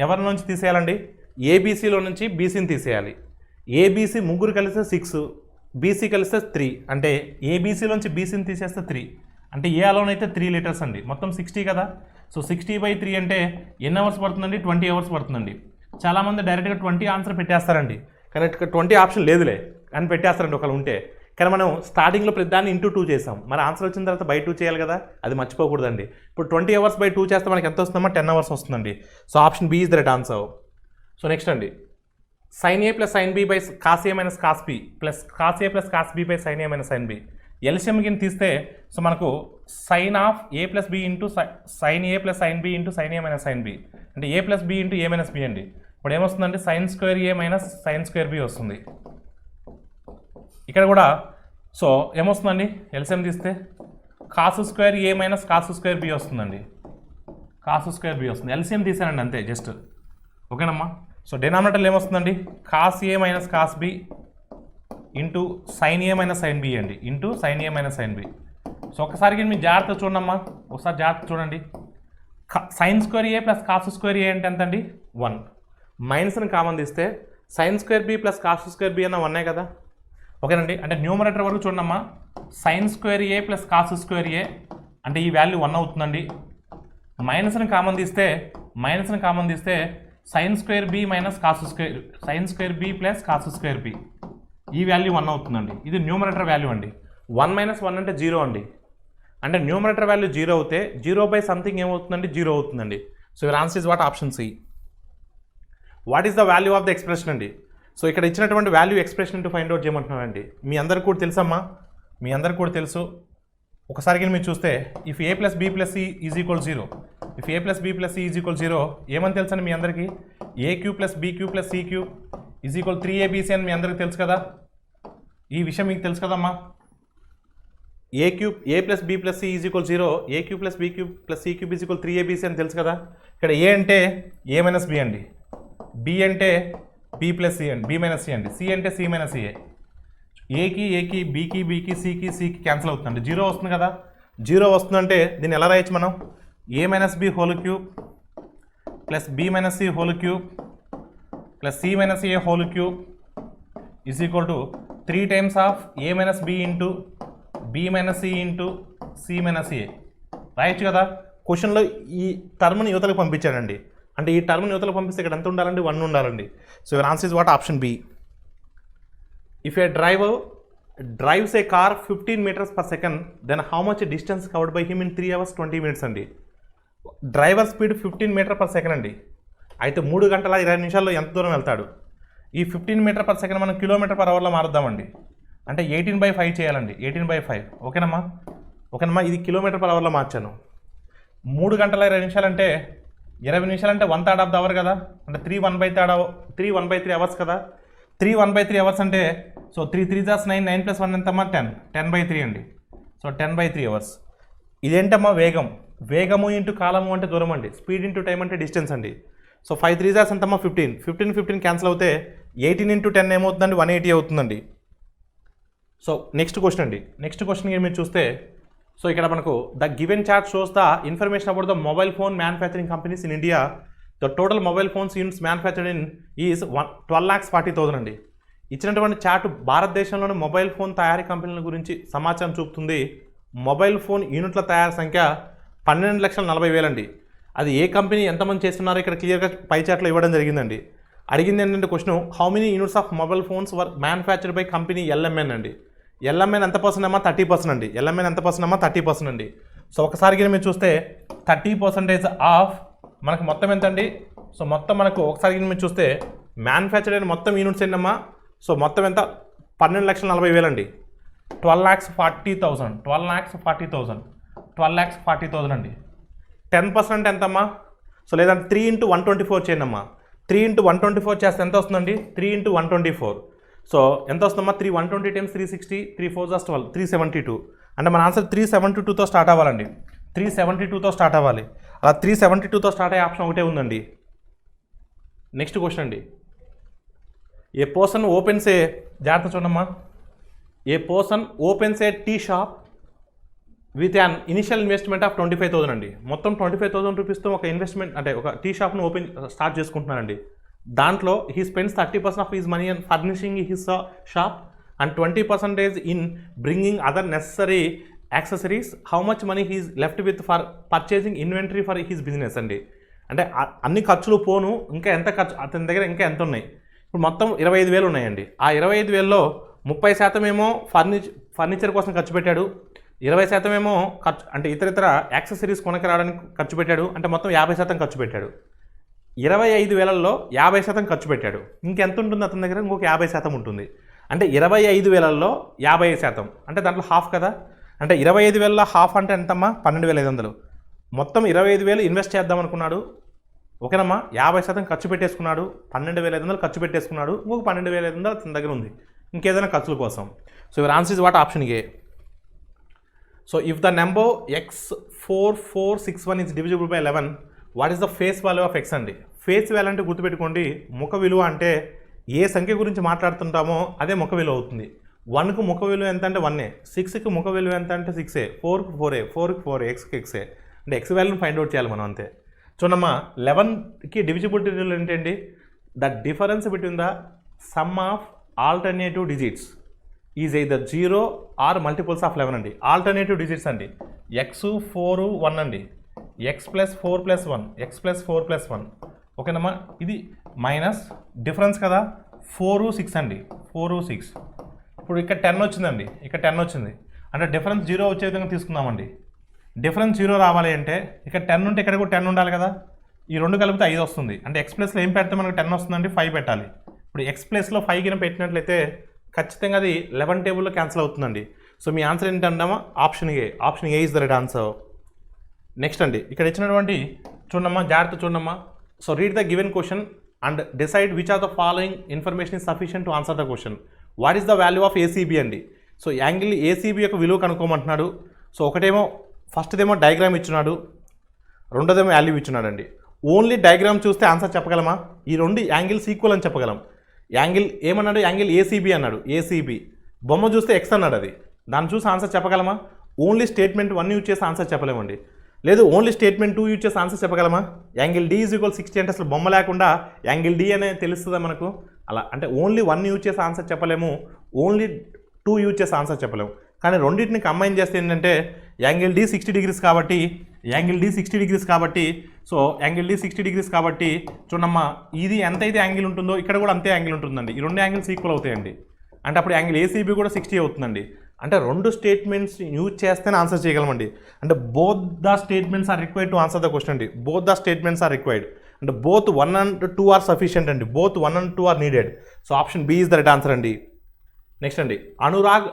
ఎవరి నుంచి తీసేయాలండి? ఏబీసీలో నుంచి బీసీని తీసేయాలి. ఏబీసీ ముగ్గురు కలిస్తే 6, బీసీ కలిస్తే 3. అంటే ఏబీసీలోంచి బీసీని తీసేస్తే 3. అంటే ఏ అలోన్ అయితే 3 లీటర్స్ అండి. మొత్తం 60 కదా. సో 60/3 అంటే ఎన్ని అవర్స్ పడుతుందండి? 20 అవర్స్ పడుతుందండి. చాలామంది డైరెక్ట్గా 20 ఆన్సర్ పెట్టేస్తారండి. కానీ 20 ఆప్షన్ లేదులే అని పెట్టేస్తారండి ఒకళ్ళు ఉంటే. కానీ మనం స్టార్టింగ్లో ప్రతిదాన్ని ఇంటూ 2 చేసాం. మరి ఆన్సర్ వచ్చిన తర్వాత బై 2 చేయాలి కదా, అది మర్చిపోకూడదండి. ఇప్పుడు 20 అవర్స్ బై 2 చేస్తే మనకి ఎంత వస్తుందమ్మా 10 అవర్స్ వస్తుందండి. So option B is the right answer. So next అండి, sin a plus sin b by cos a minus cos b plus cos a plus cos b by sin a minus sin b. LCM కింద తీస్తే so మనకు sine of A plus B into sine A plus sine B into sine A minus sine B అంటే A plus B into A minus B అండి. ఇప్పుడు ఏమొస్తుందండి sin square A minus sin square B వస్తుంది. ఇక్కడ కూడా so ఏమొస్తుందండి LCM తీస్తే cos square A minus cos square B వస్తుందండి. Cos square B వస్తుంది. ఎల్సిఎం తీసానండి అంతే జస్ట్. ఓకేనమ్మా. సో డినామినేటర్లు ఏమొస్తుందండి cos A minus cos B into sine A minus sine B అండి into sine A minus sine B. So ఒకసారికి మీరు జాగ్రత్త చూడమ్మా, ఒకసారి జాగ్రత్త చూడండి. Sine square A plus cos square A అంటే ఎంత అండి 1. మైనస్ని కామన్ తీస్తే sine square B plus cos square B అన్న 1 కదా. ఓకేనండి. అంటే న్యూమరేటర్ వరకు చూడమ్మా, sine square A plus cos square A అంటే ఈ వాల్యూ 1 అవుతుందండి. మైనస్ని కామన్ తీస్తే sine square B minus cos square sine square B plus cos square B ఈ వాల్యూ 1 అవుతుందండి. ఇది న్యూమరేటర్ వాల్యూ అండి. 1 - 1 అంటే 0 అండి. అంటే న్యూమరేటర్ వాల్యూ 0 అవుతే 0/something ఏమవుతుందండి 0 అవుతుందండి. So your answer is what option C. What is the value of the expression అండి. సో ఇక్కడ ఇచ్చినటువంటి వాల్యూ ఎక్స్ప్రెషన్ ఫైండ్ అవుట్ చేయమంటున్నానండి. మీ అందరికి కూడా తెలుసమ్మా, మీ అందరికి కూడా తెలుసు. ఒకసారికి మీరు చూస్తే if A plus B plus C is equal 0, if A plus B plus C is equal 0 ఏమని తెలుసండి మీ అందరికీ? A cube plus B cube plus C cube is equal 3abc అని మీ అందరికీ తెలుసు కదా. ఈ విషయం మీకు తెలుసు కదమ్మా. A plus B plus C is equal 0, A cube plus B cube plus C cube is equal 3abc అని తెలుసు కదా. ఇక్కడ ఏ అంటే ఏ మైనస్ బి అండి, బి అంటే బి ప్లస్ సి అండి, బి మైనస్ సి అండి, సి అంటే సి మైనస్ ఏ. ఏకి బీకి సికి క్యాన్సిల్ అవుతుందండి. 0 వస్తుంది కదా. 0 వస్తుందంటే దీన్ని ఎలా రాయొచ్చు మనం? A minus B whole cube plus B minus C whole cube plus C minus A whole cube is equal to 3 times of A minus B into B minus C into C minus A రాయొచ్చు కదా. క్వశ్చన్లో ఈ టర్మ్ని యువతలకు పంపించాడండి. అంటే ఈ టర్మ్ని యువతలకు పంపిస్తే ఇక్కడ ఎంత ఉండాలండి 1 ఉండాలండి. So your answer is what option B. If a driver drives a car 15 meters per second, then how much distance covered by him in 3 hours 20 minutes అండి. Driver speed 15 meters per second అండి. అయితే 3 గంటల 20 నిమిషాల్లో ఎంత దూరం వెళ్తాడు? ఈ 15 meters per second మనం కిలోమీటర్ పర్ అవర్లో మారుద్దామండి. అంటే 18/5 చేయాలండి. 18/5 ఓకేనమ్మా. ఇది కిలోమీటర్ పర్ అవర్లో మార్చాను. 3 గంటల 20 నిమిషాలు అంటే 20 నిమిషాలు అంటే 1/3 ఆఫ్ ద అవర్ కదా. అంటే 1/3 అవర్స్ కదా. 1/3 అవర్స్ అంటే సో 3 3 9, 9 + 1 ఎంతమ్మా 10, 10/3 అండి. So 10/3 hours. ఇదేంటమ్మా వేగము ఇంటూ కాలము అంటే దూరం అండి. స్పీడ్ ఇంటూ టైం అంటే డిస్టెన్స్ అండి. సో 5 3 ఎంతమ్మా 15 క్యాన్సిల్ అవుతే 18 × 10 ఏమవుతుందండి 180 అవుతుందండి. సో నెక్స్ట్ క్వశ్చన్ మీరు చూస్తే సో ఇక్కడ మనకు the given chart shows the information about the mobile phone manufacturing companies in India. The total mobile phones units manufactured in is 12,40,000 అండి. ఇచ్చినటువంటి చార్ట్ భారతదేశంలోని మొబైల్ ఫోన్ తయారీ కంపెనీల గురించి సమాచారం చూపుతుంది. మొబైల్ ఫోన్ యూనిట్ల తయారీ సంఖ్య 12,40,000 అండి. అది ఏ కంపెనీ ఎంతమంది చేస్తున్నారో ఇక్కడ క్లియర్గా పై చార్ట్లో ఇవ్వడం జరిగిందండి. అడిగింది ఏంటంటే question how many units of mobile phones were manufactured by company LMN అండి. LMN ఎంత పర్సెంట్ అమ్మా 30% అండి. LMN ఎంత పర్సెంట్ అమ్మా 30% అండి. సో ఒకసారి మీరు చూస్తే 30% ఆఫ్ మనకు మొత్తం ఎంత అండి. సో మొత్తం మనకు ఒకసారి మీరు చూస్తే మ్యానుఫ్యాక్చర్డ్ అయిన మొత్తం యూనిట్స్ ఏంటమ్మా. సో మొత్తం ఎంత 12,40,000 అండి. 12,40,000 అండి. 10% ఎంతమ్మా. సో లేదంటే 3 × 124 చేయండి అమ్మా. 3 × 124 చేస్తే ఎంత వస్తుందండి 3 × 124. సో ఎంత వస్తుందమ్మా 120 × 360, 3 4 12, 372. అంటే మన ఆన్సర్ 372తో స్టార్ట్ అవ్వాలండి. 372తో స్టార్ట్ అవ్వాలి. అలా 372తో స్టార్ట్ అయ్యే ఆప్షన్ ఒకటే ఉందండి. నెక్స్ట్ క్వశ్చన్ అండి. ఏ పర్సన్ ఓపెన్స్ ఏ జాగ్రత్త చూడమ్మా. A person opens a tea shop with an initial investment of 25,000 అండి. మొత్తం 25,000 రూపీస్తో ఒక ఇన్వెస్ట్మెంట్ అంటే ఒక టీ షాప్ను స్టార్ట్ చేసుకుంటున్నారండి. దాంట్లో he spends 30% of his money and furnishing his shop and 20% in bringing other necessary accessories. How much money he's left with for purchasing inventory for his business అండి. అంటే అన్ని ఖర్చులు పోను ఇంకా ఎంత ఖర్చు అతని దగ్గర ఇంకా ఎంత ఉన్నాయి. ఇప్పుడు మొత్తం 25,000 ఉన్నాయండి. ఆ 25,000లో 30% ఏమో ఫర్నిచర్ కోసం ఖర్చు పెట్టాడు. 20% ఏమో ఖర్చు అంటే ఇతర యాక్సెసరీస్ కొనకి రావడానికి ఖర్చు పెట్టాడు. అంటే మొత్తం 50% ఖర్చు పెట్టాడు. 25,000లో 50% ఖర్చు పెట్టాడు. ఇంకెంత ఉంటుంది అతని దగ్గర? ఇంకొక 50% ఉంటుంది. అంటే 25,000లో 50% అంటే దాంట్లో హాఫ్ కదా. అంటే 25,000లో హాఫ్ అంటే ఎంతమ్మా 12,500. మొత్తం 25,000 ఇన్వెస్ట్ చేద్దాం అనుకున్నాడు. ఓకేనమ్మా 50% ఖర్చు పెట్టేసుకున్నాడు. 12,500 ఖర్చు పెట్టేసుకున్నాడు. ఇంకొక 12,500 అతని దగ్గర ఉంది ఇంకేదైనా ఖర్చుల కోసం. So your answer is what option A. So if the number x4461 is divisible by 11, what is the face value of X అండి. ఫేస్ వాల్యూ అంటే గుర్తుపెట్టుకోండి ముఖ విలువ అంటే ఏ సంఖ్య గురించి మాట్లాడుతుంటామో అదే ముఖ విలువ అవుతుంది. 1కు ముఖ విలువ ఎంత అంటే 1, 6కి ముఖ విలువ ఎంత అంటే 6, 4కి 4, 4కి 4, xకి x. అంటే ఎక్స్ వాల్యూని ఫైండ్ అవుట్ చేయాలి మనం అంతే. చూడమ్మా 11కి డివిజిబిలిటీ రూల్ ఏంటండి? The difference between the sum of alternative digits is either 0 or multiples of 11 అండి. ఆల్టర్నేటివ్ డిజిట్స్ అండి x 4 1 అండి. x + 4 + 1, x + 4 + 1. ఓకేనమ్మా ఇది మైనస్ డిఫరెన్స్ కదా 4 6 అండి. 4 6. ఇప్పుడు ఇక్కడ 10 వచ్చిందండి. ఇక్కడ 10 వచ్చింది అంటే డిఫరెన్స్ 0 వచ్చే విధంగా తీసుకుందామండి. డిఫరెన్స్ 0 రావాలి అంటే ఇక్కడ 10 ఉంటే ఇక్కడ కూడా 10 ఉండాలి కదా. ఈ రెండు కలిపితే 5 వస్తుంది. అంటే x ప్లస్లో ఏం పెడితే మనకు 10 వస్తుందండి 5 పెట్టాలి. ఇప్పుడు x ప్లస్లో 5 కింద పెట్టినట్లయితే ఖచ్చితంగా అది 11 టేబుల్లో క్యాన్సిల్ అవుతుందండి. సో మీ ఆన్సర్ ఏంటంటామా option A. Option A is the right answer. Next అండి ఇక్కడ ఇచ్చినటువంటి చూడమ్మా జాగ్రత్త చూడమ్మా. So read the given question and decide which are the following information is sufficient to answer the question. What is the value of ACB అండి. సో angle ACB యొక్క విలువ కనుక్కోమంటున్నాడు. సో ఒకటేమో ఫస్ట్దేమో డయాగ్రామ్ ఇచ్చున్నాడు, రెండోదేమో వాల్యూ ఇచ్చున్నాడు అండి. ఓన్లీ డయాగ్రామ్ చూస్తే answer చెప్పగలమా? ఈ రెండు angles equal అని చెప్పగలం. యాంగిల్ ఏమన్నాడు? యాంగిల్ ఏసీబీ అన్నాడు. ఏసీబీ బొమ్మ చూస్తే ఎక్స్ అన్నాడు. అది దాన్ని చూసి ఆన్సర్ చెప్పగలమా? ఓన్లీ స్టేట్మెంట్ 1 యూజ్ చేసి ఆన్సర్ చెప్పలేమండి. లేదు ఓన్లీ స్టేట్మెంట్ 2 యూజ్ చేసి ఆన్సర్ చెప్పగలమా? యాంగిల్ డి ఈజ్ ఈక్వల్ 60 అంటే అసలు బొమ్మ లేకుండా యాంగిల్ డి అనేది తెలుస్తుందా మనకు? అలా అంటే ఓన్లీ 1 యూజ్ చేసి ఆన్సర్ చెప్పలేము, ఓన్లీ 2 యూజ్ చేసి ఆన్సర్ చెప్పలేము. కానీ రెండింటిని కంబైన్ చేస్తే ఏంటంటే యాంగిల్ డి 60 డిగ్రీస్ కాబట్టి సో యాంగిల్ డి 60 డిగ్రీస్ కాబట్టి చూడమ్మా ఇది ఎంత అయితే యాంగిల్ ఉంటుందో ఇక్కడ కూడా అంతే యాంగిల్ ఉంటుందండి. ఈ రెండు యాంగిల్స్ ఈక్వల్ అవుతాయండి. అంటే అప్పుడు యాంగిల్ ఏసీబీ కూడా 60 అవుతుందండి. అంటే రెండు స్టేట్మెంట్స్ యూజ్ చేస్తేనే ఆన్సర్ చేయగలమండి. అంటే both the statements are required to answer the question అండి. Both the statements are required. అంటే బోత్ 1 and 2 ఆర్ సఫిషియంట్ అండి. Both 1 and 2 are needed. So option B is the right answer అండి. Next అండి, Anurag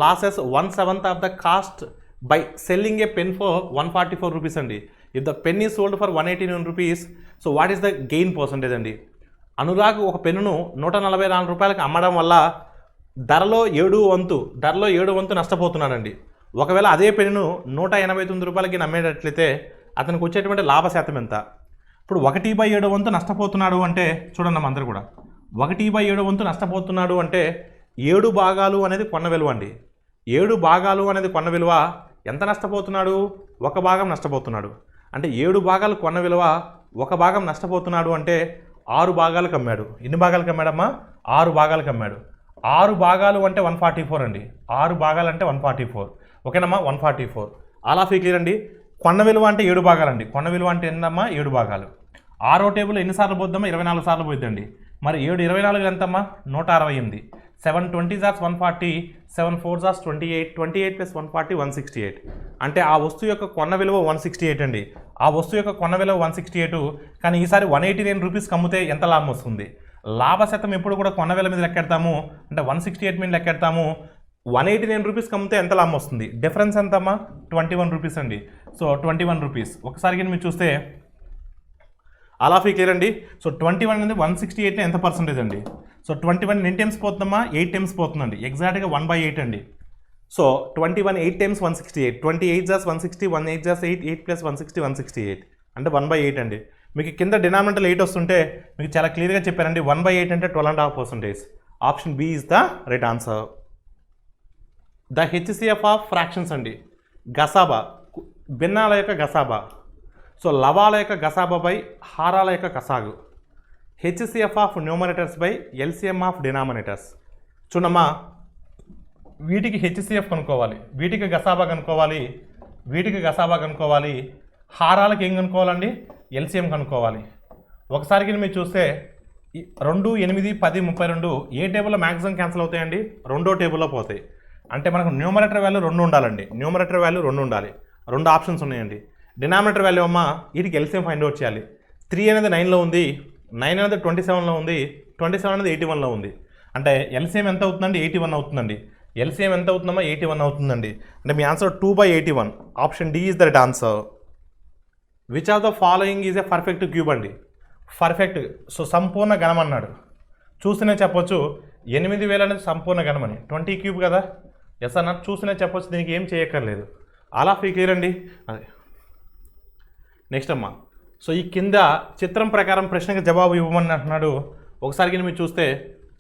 loses 1/7 of the cost by selling a pen for 144 rupees అండి. If the pen is sold for 189 rupees, so what is the gain percentage అండి? అనురాగ్ ఒక పెన్నును 144 రూపాయలకు అమ్మడం వల్ల ధరలో 7 వంతు నష్టపోతున్నాడండి. ఒకవేళ అదే పెన్నును 189 రూపాయలకి నమ్మేటట్లయితే అతనికి వచ్చేటువంటి లాభ శాతం ఎంత? ఇప్పుడు 1/7 వంతు నష్టపోతున్నాడు అంటే చూడండి అందరూ కూడా, 1/7 వంతు నష్టపోతున్నాడు అంటే 7 భాగాలు అనేది కొన్న విలువ అండి. 7 భాగాలు అనేది కొన్న విలువ. ఎంత నష్టపోతున్నాడు? 1 భాగం నష్టపోతున్నాడు. అంటే 7 భాగాలు కొన్న విలువ, 1 భాగం నష్టపోతున్నాడు అంటే 6 భాగాలకు అమ్మాడు. ఎన్ని భాగాలకు అమ్మాడమ్మా? 6 భాగాలకు అమ్మాడు. 6 భాగాలు అంటే 144 అండి. 6 భాగాలు అంటే 144. ఓకేనమ్మా, 144. అలా క్లియర్ అండి. కొన్న విలువ అంటే 7 భాగాలండి. కొన్న విలువ అంటే ఏంటమ్మా? 7 భాగాలు. 6వ టేబుల్ ఎన్నిసార్లు పోద్దామా? 24 సార్లు పోద్దండి. మరి 7 24 ఎంతమ్మా? 168. 7 20s are 140, 7 4s are 28, 28 plus 140 168. అంటే ఆ వస్తువు యొక్క కొన్న విలువ 168 అండి. ఆ వస్తువు యొక్క కొన్న విలువ 168. కానీ ఈసారి 189 రూపీస్కి అమ్మితే ఎంత లాభం వస్తుంది? లాభ శాతం ఎప్పుడు కూడా కొన్న విలువ మీద లెక్కెడతాము. అంటే 168 మీద లెక్కెడతాము. 189 రూపీస్కి అమ్మితే ఎంత లాభం వస్తుంది? డిఫరెన్స్ ఎంతమ్మా? 21 రూపీస్ అండి. So 21 rupees. ఒకసారి కానీ మీరు చూస్తే అలా క్లియర్ అండి. సో 21 అనేది 168 ఎంత పర్సెంటేజ్ అండి? సో 21 ఎన్ని టైమ్స్ పోతుందమ్మా? 8 టైమ్స్ పోతుందండి. ఎగ్జాక్ట్గా 1/8 అండి. So 21 8 times 168. 28 just 160, 18 just 8, 8 plus 160 168. అంటే 1/8 అండి. మీకు కింద డినామినేటర్ 8 వస్తుంటే మీకు చాలా క్లియర్గా చెప్పారండి. 1/8 అంటే 12.5%. Option B is the right answer. The HCF of fractions అండి. గసాబా, భిన్నాల యొక్క గసాబా. సో లవాల యొక్క గసాబా బై హారాల యొక్క గసాగు. HCF of numerators by LCM of denominators. చూడమ్మా, వీటికి హెచ్సిఎఫ్ కనుక్కోవాలి, వీటికి గసాబా కనుక్కోవాలి, వీటికి గసాబా కనుక్కోవాలి. హారాలకు ఏం కనుక్కోవాలండి? ఎల్సిఎం కనుక్కోవాలి. ఒకసారికి మీరు చూస్తే 2 8 10 32 ఏ టేబుల్లో మ్యాక్సిమం క్యాన్సిల్ అవుతాయండి? 2వ టేబుల్లో పోతాయి. అంటే మనకు న్యూమరేటర్ వాల్యూ 2 ఉండాలండి. న్యూమరేటర్ వాల్యూ 2 ఉండాలి. 2 ఆప్షన్స్ ఉన్నాయండి. డినామినేటర్ వాల్యూ అమ్మ వీటికి ఎల్సిఎం ఫైండ్ అవుట్ చేయాలి. 3 అనేది 9లో ఉంది, 9 అనేది 27లో ఉంది, 27 అనేది 81లో ఉంది. అంటే ఎల్సిఎం ఎంత అవుతుందండి? 81 అవుతుందండి. ఎల్సిఎం ఎంత అవుతుందమ్మా? 81 అవుతుందండి. అంటే మీ answer 2/81. Option D is the right answer. Which of the following is a perfect cube అండి? పర్ఫెక్ట్. సో సంపూర్ణ గణం అన్నాడు. చూస్తేనే చెప్పొచ్చు 8000 అనేది సంపూర్ణ గణం అని. 20 క్యూబ్ కదా. ఎస్ అన్న, చూస్తేనే చెప్పొచ్చు, దీనికి ఏం చేయక్కర్లేదు. అలా క్లియర్ అండి. అదే నెక్స్ట్ అమ్మా. సో ఈ కింద చిత్రం ప్రకారం ప్రశ్నకు జవాబు ఇవ్వమని అంటున్నాడు. ఒకసారి మీరు చూస్తే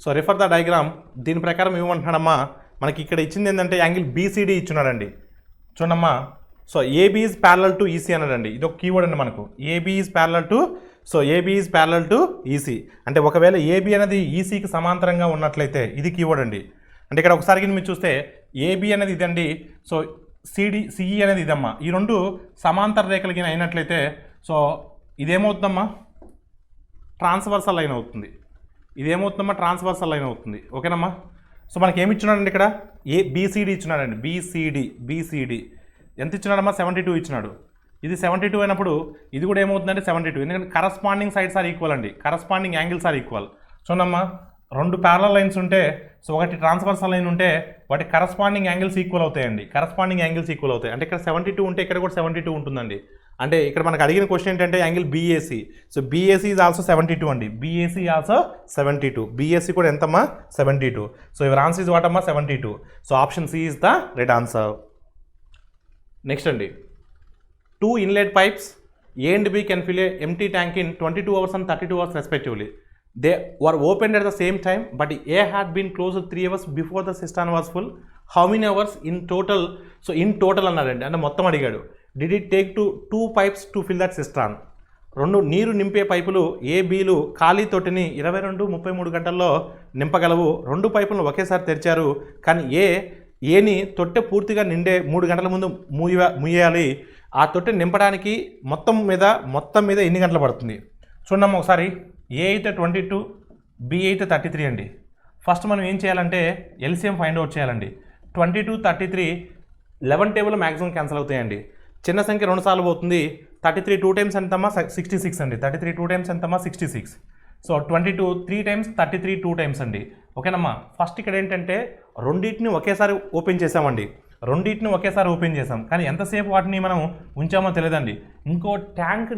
సో రిఫర్ ద డయాగ్రామ్. దీని ప్రకారం ఇవ్వమంటున్నాడమ్మా. మనకి ఇక్కడ ఇచ్చింది ఏంటంటే యాంగిల్ బీసీడీ ఇచ్చున్నాడండి. చూడమ్మా, so AB is parallel to EC అన్నాడండి. ఇది ఒక కీవర్డ్ అండి మనకు. AB is parallel to, so AB is parallel to EC. అంటే ఒకవేళ ఏబీ అనేది ఈసీకి సమాంతరంగా ఉన్నట్లయితే ఇది కీవర్డ్ అండి. అంటే ఇక్కడ ఒకసారి మీరు చూస్తే ఏబీ అనేది ఇదండి. సో సిఈ అనేది ఇదమ్మా. ఈ 2 సమాంతర రేఖలకి అయినట్లయితే సో ఇదేమవుతుందమ్మా? ట్రాన్స్వర్సల్ లైన్ అవుతుంది. ఇదేమవుతుందమ్మా? ట్రాన్స్వర్సల్ లైన్ అవుతుంది. ఓకేనమ్మా. సో మనకి ఏమి ఇచ్చినాడండి ఇక్కడ? బీసీడీ ఇచ్చినాడండి. బీసీడీ ఎంత ఇచ్చినాడమ్మా? 72 ఇచ్చినాడు. ఇది 72 అయినప్పుడు ఇది కూడా ఏమవుతుందంటే 72. ఎందుకంటే కరస్పాండింగ్ సైడ్స్ ఆర్ ఈక్వల్ అండి. Corresponding angles are equal. చూడమ్మా, 2 ప్యారలల్ లైన్స్ ఉంటే, సో ఒకటి ట్రాన్స్వర్సల్ లైన్ ఉంటే వాటి కరస్పాండింగ్ యాంగిల్స్ ఈక్వల్ అవుతాయండి. కరస్పాండింగ్ యాంగిల్స్ ఈక్వల్ అవుతాయి. అంటే ఇక్కడ 72 ఉంటే ఇక్కడ కూడా 72 ఉంటుందండి. అంటే ఇక్కడ మనకు అడిగిన క్వశ్చన్ ఏంటంటే angle BAC. So BAC is also 72 అండి. BAC also 72. బీఏసీ కూడా ఎంతమ్మా? 72. So your answer is what అమ్మా? 72. So option C is the right answer. Next అండి, 2 inlet pipes A and B can fill a empty tank in 22 hours and 32 hours respectively. They were opened at the same time, but A had been closed 3 hours before the cistern was full. How many hours in total? So in total అన్నాడండి. అంటే మొత్తం అడిగాడు. Did it take to 2 pipes to fill that cistern? 2 నీరు నింపే పైపులు A, Bలు ఖాళీ తొట్టిని 22 33 గంటల్లో నింపగలవు. 2 పైపులను ఒకేసారి తెరిచారు. కానీ ఏని తొట్టె పూర్తిగా నిండే 3 గంటల ముందు ముయ్యాలి. ఆ తొట్టె నింపడానికి మొత్తం మీద ఎన్ని గంటలు పడుతుంది? చూడమ్మా ఒకసారి. ఏ అయితే 22, బి అయితే 33 అండి. ఫస్ట్ మనం ఏం చేయాలంటే ఎల్సిఎం ఫైండ్ అవుట్ చేయాలండి. 22, 33 11 టేబుల్ మ్యాక్సిమం క్యాన్సిల్ అవుతాయండి. చిన్న సంఖ్య 2 సార్లు పోతుంది. 33 2 టైమ్స్ ఎంతమ్మా 66 అండి. 33 2 టైమ్స్ ఎంతమ్మా 66. సో 22 3 టైమ్స్ 33 2 టైమ్స్ అండి. ఓకేనమ్మా. ఫస్ట్ ఇక్కడ ఏంటంటే రెండింటిని ఒకేసారి ఓపెన్ చేసామండి. రెండింటిని ఒకేసారి ఓపెన్ చేసాం, కానీ ఎంతసేపు వాటిని మనం ఉంచామో తెలియదండి. ఇంకో ట్యాంక్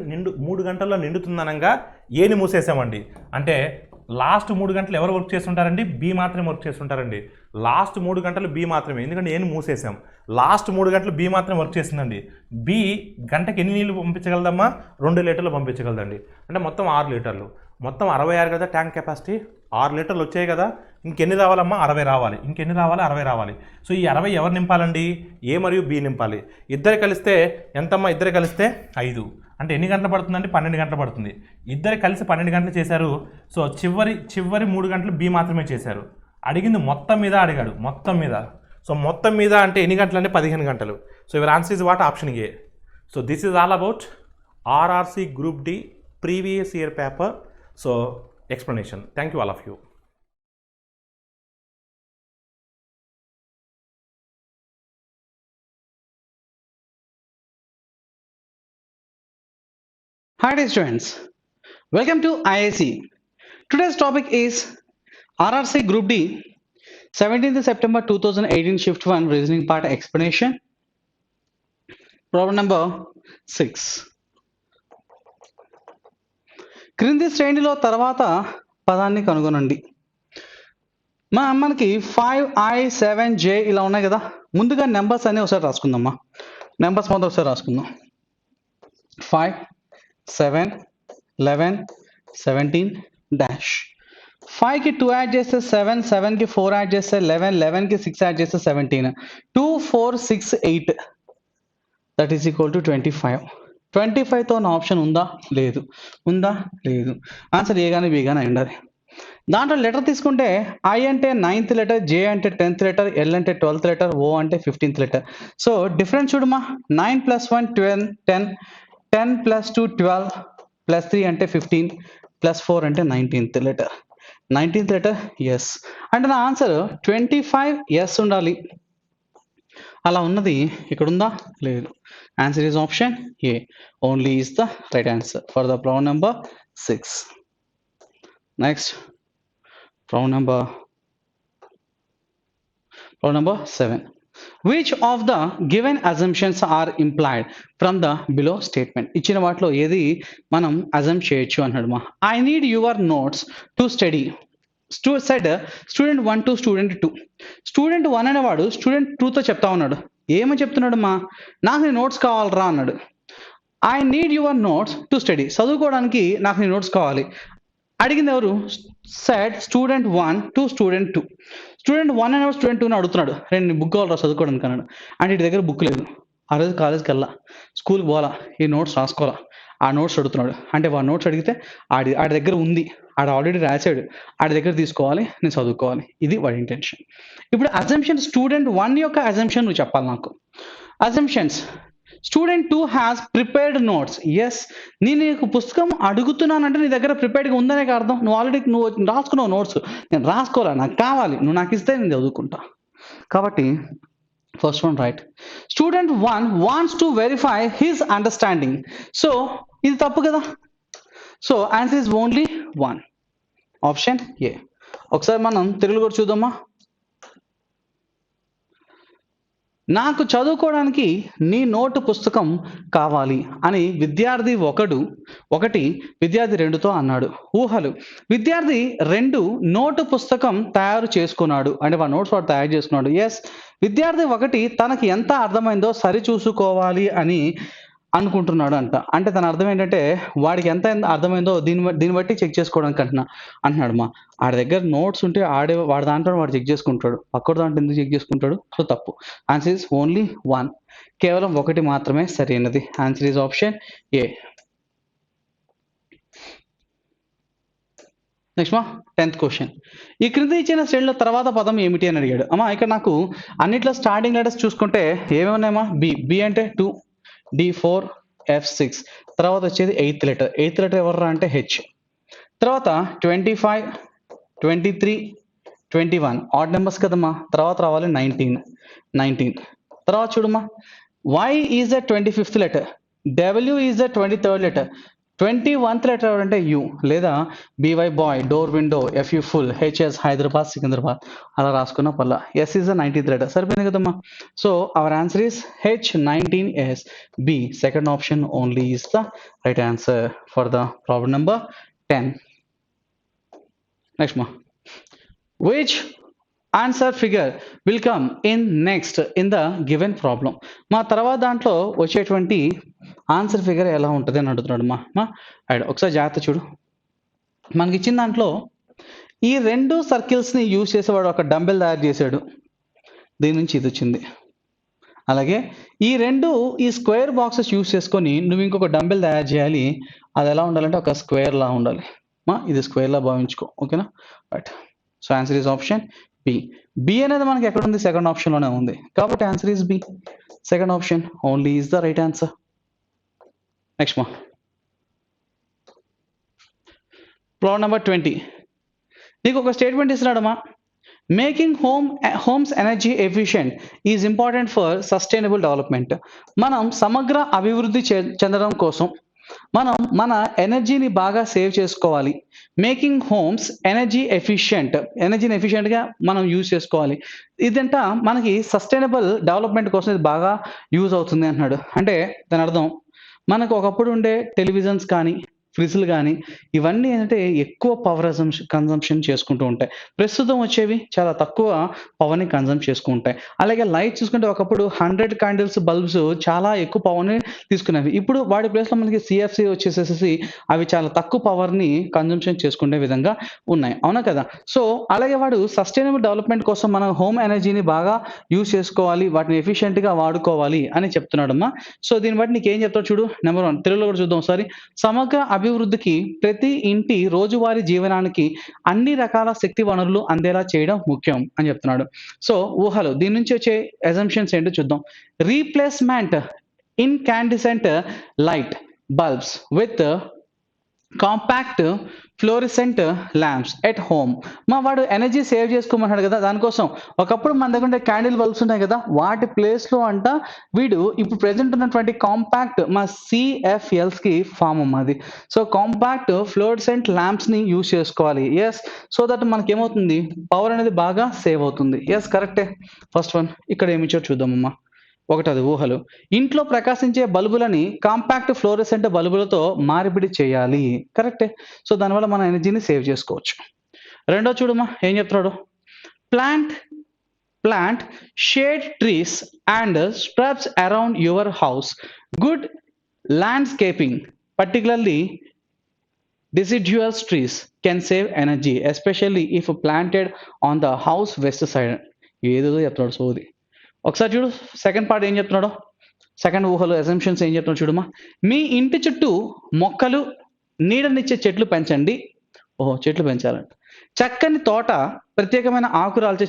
3 గంటల్లో నిండుతుందనగా ఏని మూసేసామండి. అంటే లాస్ట్ 3 గంటలు ఎవరు వర్క్ చేస్తుంటారండి? బి మాత్రమే వర్క్ చేస్తుంటారండి. లాస్ట్ 3 గంటలు బి మాత్రమే, ఎందుకంటే ఏని మూసేసాం. లాస్ట్ 3 గంటలు బి మాత్రమే వర్క్ చేస్తుందండి. బి గంటకి ఎన్ని నీళ్ళు పంపించగలదమ్మా? 2 లీటర్లు పంపించగలదండి. అంటే మొత్తం 6 లీటర్లు. మొత్తం 66 కదా ట్యాంక్ కెపాసిటీ. 6 లీటర్లు వచ్చాయి కదా, ఇంకెన్ని రావాలమ్మా? 60 రావాలి. ఇంకెన్ని రావాలి? 60 రావాలి. సో ఈ 60 ఎవరు నింపాలండి? ఏ మరియు బి నింపాలి. ఇద్దరు కలిస్తే ఎంతమ్మా? ఇద్దరు కలిస్తే 5. అంటే ఎన్ని గంటలు పడుతుందండి? 12 గంటలు పడుతుంది. ఇద్దరు కలిసి 12 గంటలు చేశారు. సో చివరి 3 గంటలు బి మాత్రమే చేశారు. అడిగింది మొత్తం మీద అడిగాడు, మొత్తం మీద. సో మొత్తం మీద అంటే ఎన్ని గంటలు అంటే 15 గంటలు. So your answer is what? Option A. So this is all about RRC group D previous year paper. So explanation. Thank you all of you. Hi dear students, welcome to IIC. Today's topic is RRC Group D 17th September 2018 Shift 1 Reasoning Part Explanation. Problem number 6. క్రింది శ్రేణిలో తర్వాత పదాన్ని కనుగొనండి. మనకి 5I 7J ఇలా ఉన్నాయి కదా. ముందుగా నెంబర్స్ అన్ని ఒకసారి రాసుకుందామా. నెంబర్స్ మొత్తం ఒకసారి రాసుకుందాం. 5 7 11 17 డాష్. 5కి 2 యాడ్ చేస్తే 7, 7కి 4 యాడ్ చేస్తే 11, 11కి 6 యాడ్ చేస్తే 17. 2 4 6 8 దట్ ఈస్ ఈక్వల్ టు 25. 25తో నా ఆప్షన్ ఉందా? లేదు. ఉందా? లేదు. ఆన్సర్ ఏ కానీ బి కానీ అయి ఉండాలి. దాంట్లో లెటర్ తీసుకుంటే ఐ అంటే 9th లెటర్, జే అంటే 10th లెటర్, ఎల్ అంటే 12th లెటర్, ఓ అంటే 15th లెటర్. So difference చూడమా. 9 + 1 12 10, 10 + 2 12 + 3 అంటే 15 + 4 అంటే 19th letter. 19th letter S. అంటే నా ఆన్సర్ 25 ఎస్ ఉండాలి. అలా ఉన్నది ఇక్కడ ఉందా? లేదు. Answer is option A. Only is the right answer for the problem number 6. Next problem number 7. Which of the given assumptions are implied from the below statement? ఇచ్చిన వాటిలో ఏది మనం అజమ్ చేయొచ్చు అన్నాడు మా. I need your notes to study. said student 1 to student 2. Student 1 అనేవాడు student 2తో చెప్తా ఉన్నాడు. ఏమని చెప్తున్నాడు మా? నాకు నీ నోట్స్ కావాలరా అన్నాడు. I need your notes to study. చదువుకోవడానికి నాకు నీ నోట్స్ కావాలి. అడిగింది ఎవరు? Said student 1 to student 2. Student 1 అనేవాడు స్టూడెంట్ 2ని అడుగుతున్నాడు, రేపు నీ బుక్ కావాలరా చదువుకోవడానికి అన్నాడు. అంటే ఇటు దగ్గర బుక్ లేదు. ఆ రోజు కాలేజ్కి వెళ్ళా, స్కూల్కి పోవాలా, ఈ నోట్స్ రాసుకోవాలా. ఆ నోట్స్ అడుగుతున్నాడు. అంటే వాడు నోట్స్ అడిగితే ఆడి దగ్గర ఉంది, ఆడు ఆల్రెడీ రాశాడు, ఆడి దగ్గర తీసుకోవాలి, నేను చదువుకోవాలి. ఇది వాడి ఇంటెన్షన్. ఇప్పుడు అజంప్షన్ స్టూడెంట్ 1 యొక్క అజంప్షన్ నువ్వు చెప్పాలి నాకు. Assumptions student 2 has prepared notes. Yes, నేను నీకు పుస్తకం అడుగుతున్నానంటే నీ దగ్గర ప్రిపేర్డ్గా ఉందనే అర్థం. నువ్వు ఆల్రెడీ రాసుకున్నావు నోట్స్. నేను రాసుకోవాలా, నాకు కావాలి, నువ్వు నాకు ఇస్తే నేను చదువుకుంటా. కాబట్టి first one right. Student 1 wants to verify his understanding. So ఇది తప్పు కదా. So answer is only 1. Option A. ఒకసారి మనం తెలుగులో కూడా చూద్దామా. నాకు చదువుకోవడానికి నీ నోటు పుస్తకం కావాలి అని విద్యార్థి 1 విద్యార్థి 2తో అన్నాడు. ఊహలు. విద్యార్థి 2 నోటు పుస్తకం తయారు చేసుకున్నాడు. అంటే వాడు నోట్స్ వాడు తయారు చేసుకున్నాడు. ఎస్, విద్యార్థి 1 తనకి ఎంత అర్థమైందో సరి చూసుకోవాలి అని అనుకుంటున్నాడు అంట. అంటే తన అర్థం ఏంటంటే వాడికి ఎంత అర్థమైందో దీన్ని బట్టి చెక్ చేసుకోవడానికి అంటున్నాడు మా. ఆడి దగ్గర నోట్స్ ఉంటే వాడి దాంట్లో వాడు చెక్ చేసుకుంటాడు, పక్కడు దాంట్లో ఎందుకు చెక్ చేసుకుంటాడు? సో తప్పు. Answer is only 1. కేవలం 1 మాత్రమే సరైనది. Answer is option A. Next మా 10th క్వశ్చన్. ఈ క్రింద ఇచ్చిన శ్రేణిలో తర్వాత పదం ఏమిటి అని అడిగాడు. అమ్మా ఇక్కడ నాకు అన్నిట్లో స్టార్టింగ్ లెటర్స్ చూసుకుంటే ఏమేమి ఉన్నాయమ్మా? బి అంటే 2, D4, F6. తర్వాత వచ్చేది 8th లెటర్. 8th లెటర్ ఎవర్రా అంటే హెచ్. తర్వాత 25, 23, 21 ఆడ్ నెంబర్స్ కదమ్మా, తర్వాత రావాలి 19 తర్వాత చూడమ్మా, Y is the 25th letter, W is the 23rd letter, 21th letter అంటే U, లేదా BY boy, door window, FU full, HS Hyderabad Secunderabad అలా రాసుకున్న పర్లా. S is the 19th letter. సరిపోయింది కదమ్మా. So our answer is H19S B. Second option only is the right answer for the problem number 10. Next మా, which answer figure will come in next in the given problem. మా తర్వాత దాంట్లో వచ్చేటువంటి answer figure ఎలా ఉంటుంది అని అడుగుతున్నాడు మా ఒకసారి జాగ్రత్త చూడు. మనకి ఇచ్చిన దాంట్లో ఈ రెండు సర్కిల్స్ని యూజ్ చేసేవాడు ఒక డంబెల్ తయారు చేశాడు, దీని నుంచి ఇది వచ్చింది. అలాగే ఈ స్క్వేర్ బాక్సెస్ యూజ్ చేసుకొని నువ్వు ఇంకొక డంబెల్ తయారు చేయాలి. అది ఎలా ఉండాలంటే ఒక స్క్వేర్ లా ఉండాలి. ఇది స్క్వేర్ లా భావించుకో, ఓకేనా? Right. So answer is option B. B అనేది మనకి ఎక్కడ ఉంది? సెకండ్ ఆప్షన్లోనే ఉంది, కాబట్టి answer is B. Second option only is the right answer. Next మా, ప్రాబ్లం నెంబర్ 20. నీకు ఒక స్టేట్మెంట్ ఇస్తున్నాడమ్మా, making homes energy efficient is important for sustainable development. మనం సమగ్ర అభివృద్ధి చెందడం కోసం మనం మన ఎనర్జీని బాగా సేవ్ చేసుకోవాలి. మేకింగ్ హోమ్స్ ఎనర్జీని ఎఫిషియెంట్గా మనం యూజ్ చేసుకోవాలి. ఇదంతా మనకి సస్టైనబుల్ డెవలప్మెంట్ కోసం ఇది బాగా యూజ్ అవుతుంది అంటున్నాడు. అంటే దాని అర్థం మనకు ఒకప్పుడు ఉండే టెలివిజన్స్ కానీ ఫ్రిడ్జ్లు కానీ ఇవన్నీ ఏంటంటే ఎక్కువ పవర్ కన్జంప్షన్ చేసుకుంటూ ఉంటాయి. ప్రస్తుతం వచ్చేవి చాలా తక్కువ పవర్ని కన్జంప్ చేసుకుంటాయి. అలాగే లైట్ చూసుకుంటే ఒకప్పుడు 100 క్యాండిల్స్ బల్బ్స్ చాలా ఎక్కువ పవర్ని తీసుకునేవి. ఇప్పుడు వాటి ప్లేస్లో మనకి CFC వచ్చేసేసి అవి చాలా తక్కువ పవర్ని కన్జంప్షన్ చేసుకునే విధంగా ఉన్నాయి, అవునా కదా? సో అలాగే వాడు సస్టైనబుల్ డెవలప్మెంట్ కోసం మనం హోమ్ ఎనర్జీని బాగా యూజ్ చేసుకోవాలి, వాటిని ఎఫిషియెంట్గా వాడుకోవాలి అని చెప్తున్నాడమ్మా. సో దీన్ని బట్టి నీకు ఏం చెప్తావు చూడు. నెంబర్ 1 తెలుగులో కూడా చూద్దాం ఒకసారి. సమగ్ర అభివృద్ధికి ప్రతి ఇంటి రోజువారీ జీవనానికి అన్ని రకాల శక్తి వనరులు అందేలా చేయడం ముఖ్యం అని చెప్తున్నాడు. సో ఊహలు, దీని నుంచి వచ్చే అజంప్షన్స్ ఏంటో చూద్దాం. Replacement incandescent light bulbs with compact fluorescent lamps at home. వాడు ఎనర్జీ సేవ్ చేసుకోమన్నాడు కదా, దానికోసం ఒకప్పుడు మన దగ్గర ఉండే క్యాండిల్ బల్బ్స్ ఉన్నాయి కదా, వాటి ప్లేస్లో అంట వీడు ఇప్పుడు ప్రెసెంట్ ఉన్నటువంటి కాంపాక్ట్ CFLస్కి ఫామ్ అమ్మది. సో కాంపాక్ట్ ఫ్లోరిసెంట్ ల్యాంప్స్ని యూజ్ చేసుకోవాలి. ఎస్, సో దట్ మనకి ఏమవుతుంది, పవర్ అనేది బాగా సేవ్ అవుతుంది. ఎస్, కరెక్టే. ఫస్ట్ వన్ ఇక్కడ ఏమి ఇచ్చారో చూద్దామమ్మా. ఒకటి అది ఊహలు. ఇంట్లో ప్రకాశించే బల్బులని కాంపాక్ట్ ఫ్లోరెసెంట్ బల్బులతో మార్పిడి చేయాలి. కరెక్టే. సో దానివల్ల మన ఎనర్జీని సేవ్ చేసుకోవచ్చు. రెండో చూడమ్మా ఏం చెప్తున్నాడు. Plant shade trees and shrubs around your house. Good landscaping particularly deciduous trees can save energy, especially if planted on the house west side. ఏదో చెప్తున్నాడు సోది. ఒకసారి చూడు సెకండ్ పార్ట్ ఏం చెప్తున్నాడు. సెకండ్ ఊహలు అసంప్షన్స్ ఏం చెప్తున్నాడు చూడమ్మా. మీ ఇంటి చుట్టూ మొక్కలు నీడనిచ్చే చెట్లు పెంచండి. చెట్లు పెంచాలంట. చక్కని తోట, ప్రత్యేకమైన ఆకురాల్చే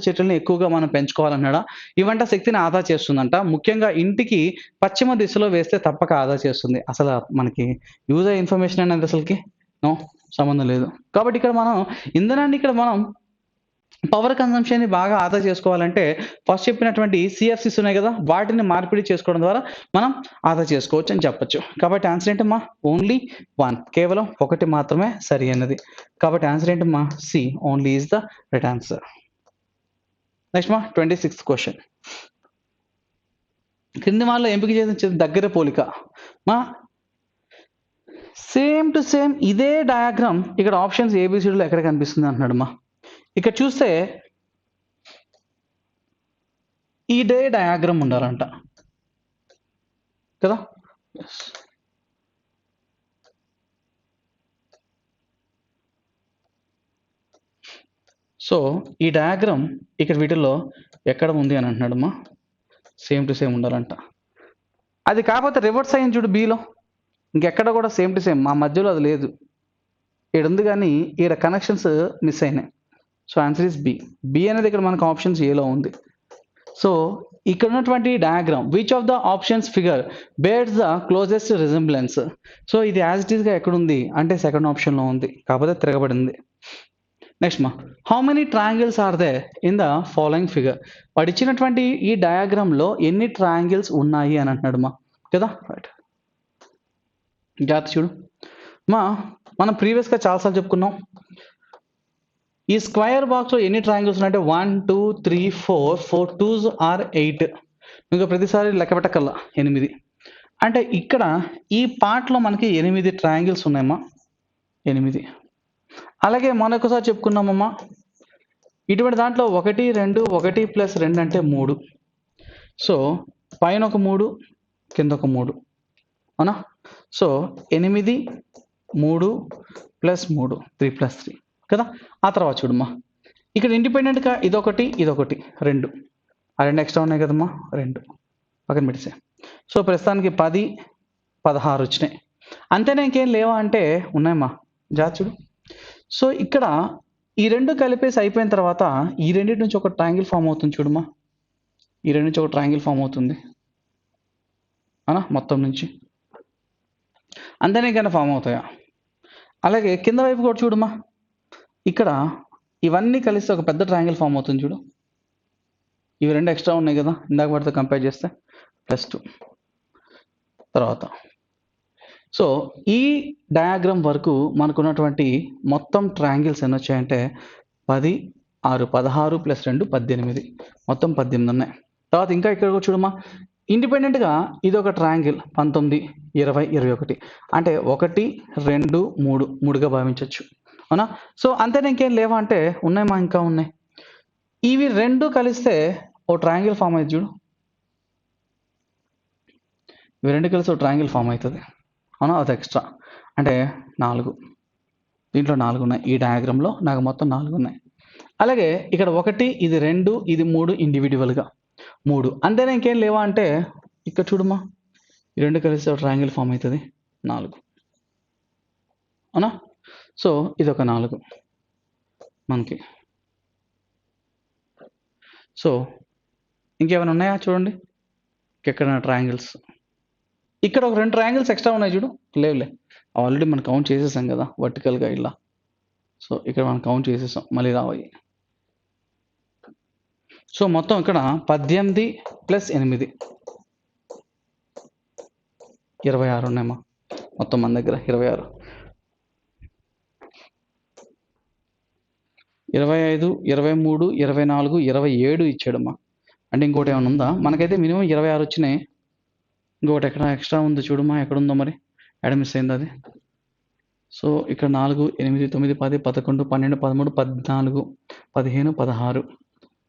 చెట్లని ఎక్కువగా మనం పెంచుకోవాలన్నాడా. ఇవంట శక్తిని ఆదా చేస్తుందంట. ముఖ్యంగా ఇంటికి పశ్చిమ దిశలో వేస్తే తప్పక ఆదా చేస్తుంది. అసలు మనకి యూజ్ అయ్యే ఇన్ఫర్మేషన్ అనేది అసలుకి నో సంబంధం లేదు. కాబట్టి ఇక్కడ మనం ఇంధనాన్ని పవర్ కన్సంప్షన్ని బాగా ఆదా చేసుకోవాలంటే ఫస్ట్ చెప్పినటువంటి CFCs ఉన్నాయి కదా, వాటిని మార్పిడి చేసుకోవడం ద్వారా మనం ఆదా చేసుకోవచ్చు అని చెప్పొచ్చు. కాబట్టి ఆన్సర్ ఏంటమ్మా, ఓన్లీ 1, కేవలం ఒకటి మాత్రమే సరి అన్నది. కాబట్టి ఆన్సర్ ఏంటమ్మా, C, only is the right answer. Next మా 26th క్వశ్చన్. కింది వాళ్ళలో ఎంపిక చేసిన దగ్గర పోలిక. సేమ్ టు సేమ్ ఇదే డయాగ్రామ్ ఇక్కడ ఆప్షన్స్ ABCDలో ఎక్కడ కనిపిస్తుంది అంటున్నాడు మా. ఇక్కడ చూస్తే ఇదే డయాగ్రామ్ ఉండాలంట కదా. సో ఈ డయాగ్రామ్ ఇక్కడ వీటిల్లో ఎక్కడ ఉంది అని అంటున్నాడమ్మా. సేమ్ టు సేమ్ ఉండాలంట. అది కాకపోతే రివర్స్ అయ్యింది చూడు Bలో, ఇంకెక్కడ కూడా సేమ్ టు సేమ్, మా మధ్యలో అది లేదు. ఇక్కడ ఉంది కానీ ఇక్కడ కనెక్షన్స్ మిస్ అయినాయి. సో ఆన్సర్ ఇస్ బి అనేది ఇక్కడ మనకు ఆప్షన్స్ ఏలో ఉంది. సో ఇక్కడ ఉన్నటువంటి diagram which of the options figure bears the closest resemblance. సో ఇది యాజ్ ఇట్ ఈస్గా ఎక్కడుంది అంటే సెకండ్ ఆప్షన్లో ఉంది, కాకపోతే తిరగబడింది. నెక్స్ట్ మా how many triangles are they in the following figure. వాడు ఇచ్చినటువంటి ఈ డయాగ్రామ్లో ఎన్ని ట్రయాంగిల్స్ ఉన్నాయి అని అంటున్నాడు మా కదా. రైట్, జాగ్రత్త చూడు మా, మనం ప్రీవియస్గా చాలాసార్లు చెప్పుకున్నాం ఈ స్క్వేర్ బాక్స్లో ఎన్ని ట్రయాంగిల్స్ ఉన్నాయంటే 1 2 3 4 4 2s ఆర్ 8. ఇంకా ప్రతిసారి లెక్క పెట్టకల్లా 8. అంటే ఇక్కడ ఈ పార్ట్లో మనకి 8 ట్రయాంగిల్స్ ఉన్నాయమ్మా, 8. అలాగే మనొకసారి చెప్పుకున్నామమ్మా ఇటువంటి దాంట్లో 1 2 1 ప్లస్ 2 అంటే 3. సో పైన ఒక 3 కింద ఒక 3 అవునా. సో 8 3 ప్లస్ 3 3 ప్లస్ 3 కదా. ఆ తర్వాత చూడమ్మా ఇక్కడ ఇండిపెండెంట్గా ఇదొకటి 2, ఆ 2 ఎక్స్ట్రా ఉన్నాయి కదమ్మా, 2 పక్కన పెట్టేసే. సో ప్రస్తుతానికి 10 16 వచ్చినాయి. అంతేనా ఇంకేం లేవా అంటే ఉన్నాయమ్మా, జాగ్రత్త చూడు. సో ఇక్కడ ఈ 2 కలిపేసి అయిపోయిన తర్వాత ఈ రెండింటి నుంచి ఒక ట్రయాంగిల్ ఫామ్ అవుతుంది చూడమ్మా, ఈ 2 నుంచి ఒక ట్రయాంగిల్ ఫామ్ అవుతుంది అవునా మొత్తం నుంచి. అంతేనే కానీ ఫామ్ అవుతాయా. అలాగే కింద వైపు కూడా చూడమ్మా, ఇక్కడ ఇవన్నీ కలిసి ఒక పెద్ద ట్రయాంగిల్ ఫామ్ అవుతుంది చూడు. ఇవి 2 ఎక్స్ట్రా ఉన్నాయి కదా ఇందాక వాటితో కంపేర్ చేస్తే, +2 తర్వాత. సో ఈ డయాగ్రామ్ వరకు మనకున్నటువంటి మొత్తం ట్రయాంగిల్స్ ఎన్ని వచ్చాయంటే 10 6 16 ప్లస్ 2 18, మొత్తం 18 ఉన్నాయి. తర్వాత ఇంకా ఇక్కడ కూడా చూడమ్మా ఇండిపెండెంట్గా ఇది ఒక ట్రయాంగిల్ 19 20 21 అంటే 1 2 3 3గా భావించవచ్చు అవునా. సో అంతేనా ఇంకేం లేవా అంటే ఉన్నాయమ్మా, ఇంకా ఉన్నాయి. ఇవి 2 కలిస్తే ఓ ట్రయాంగిల్ ఫామ్ అవుతుంది చూడు, ఇవి 2 కలిసి ఓ ట్రయాంగిల్ ఫామ్ అవుతుంది అవునా. అది ఎక్స్ట్రా అంటే 4, దీంట్లో 4 ఉన్నాయి. ఈ డయాగ్రామ్లో నాకు మొత్తం 4 ఉన్నాయి. అలాగే ఇక్కడ 1 ఇది 2 ఇది 3 ఇండివిజువల్గా 3. అంతేనా ఇంకేం లేవా అంటే ఇక్కడ చూడమ్మా ఈ 2 కలిసి ఒక ట్రయాంగిల్ ఫామ్ అవుతుంది 4 అవునా. సో ఇది ఒక 4 మనకి. సో ఇంకేమైనా ఉన్నాయా చూడండి, ఎక్కడ ట్రయాంగిల్స్. ఇక్కడ ఒక 2 ట్రయాంగిల్స్ ఎక్స్ట్రా ఉన్నాయి చూడు, లేవులే ఆల్రెడీ మనం కౌంట్ చేసేసాం కదా వర్టికల్గా ఇలా. సో ఇక్కడ మనం కౌంట్ చేసేసాం, మళ్ళీ రావాలి. సో మొత్తం ఇక్కడ 18 ప్లస్ 8 26 ఉన్నాయమ్మా మొత్తం మన దగ్గర. 26 25 23 24 27 ఇచ్చాడమ్మా. అంటే ఇంకోటి ఏమైనా ఉందా మనకైతే మినిమం 26 వచ్చినాయి. ఇంకొకటి ఎక్కడ ఎక్స్ట్రా ఉంది చూడమ్మా, ఎక్కడ ఉందో మరి, ఎక్కడ మిస్ అయింది అది. సో ఇక్కడ 4 8 9 10 11 12 13 14 15 16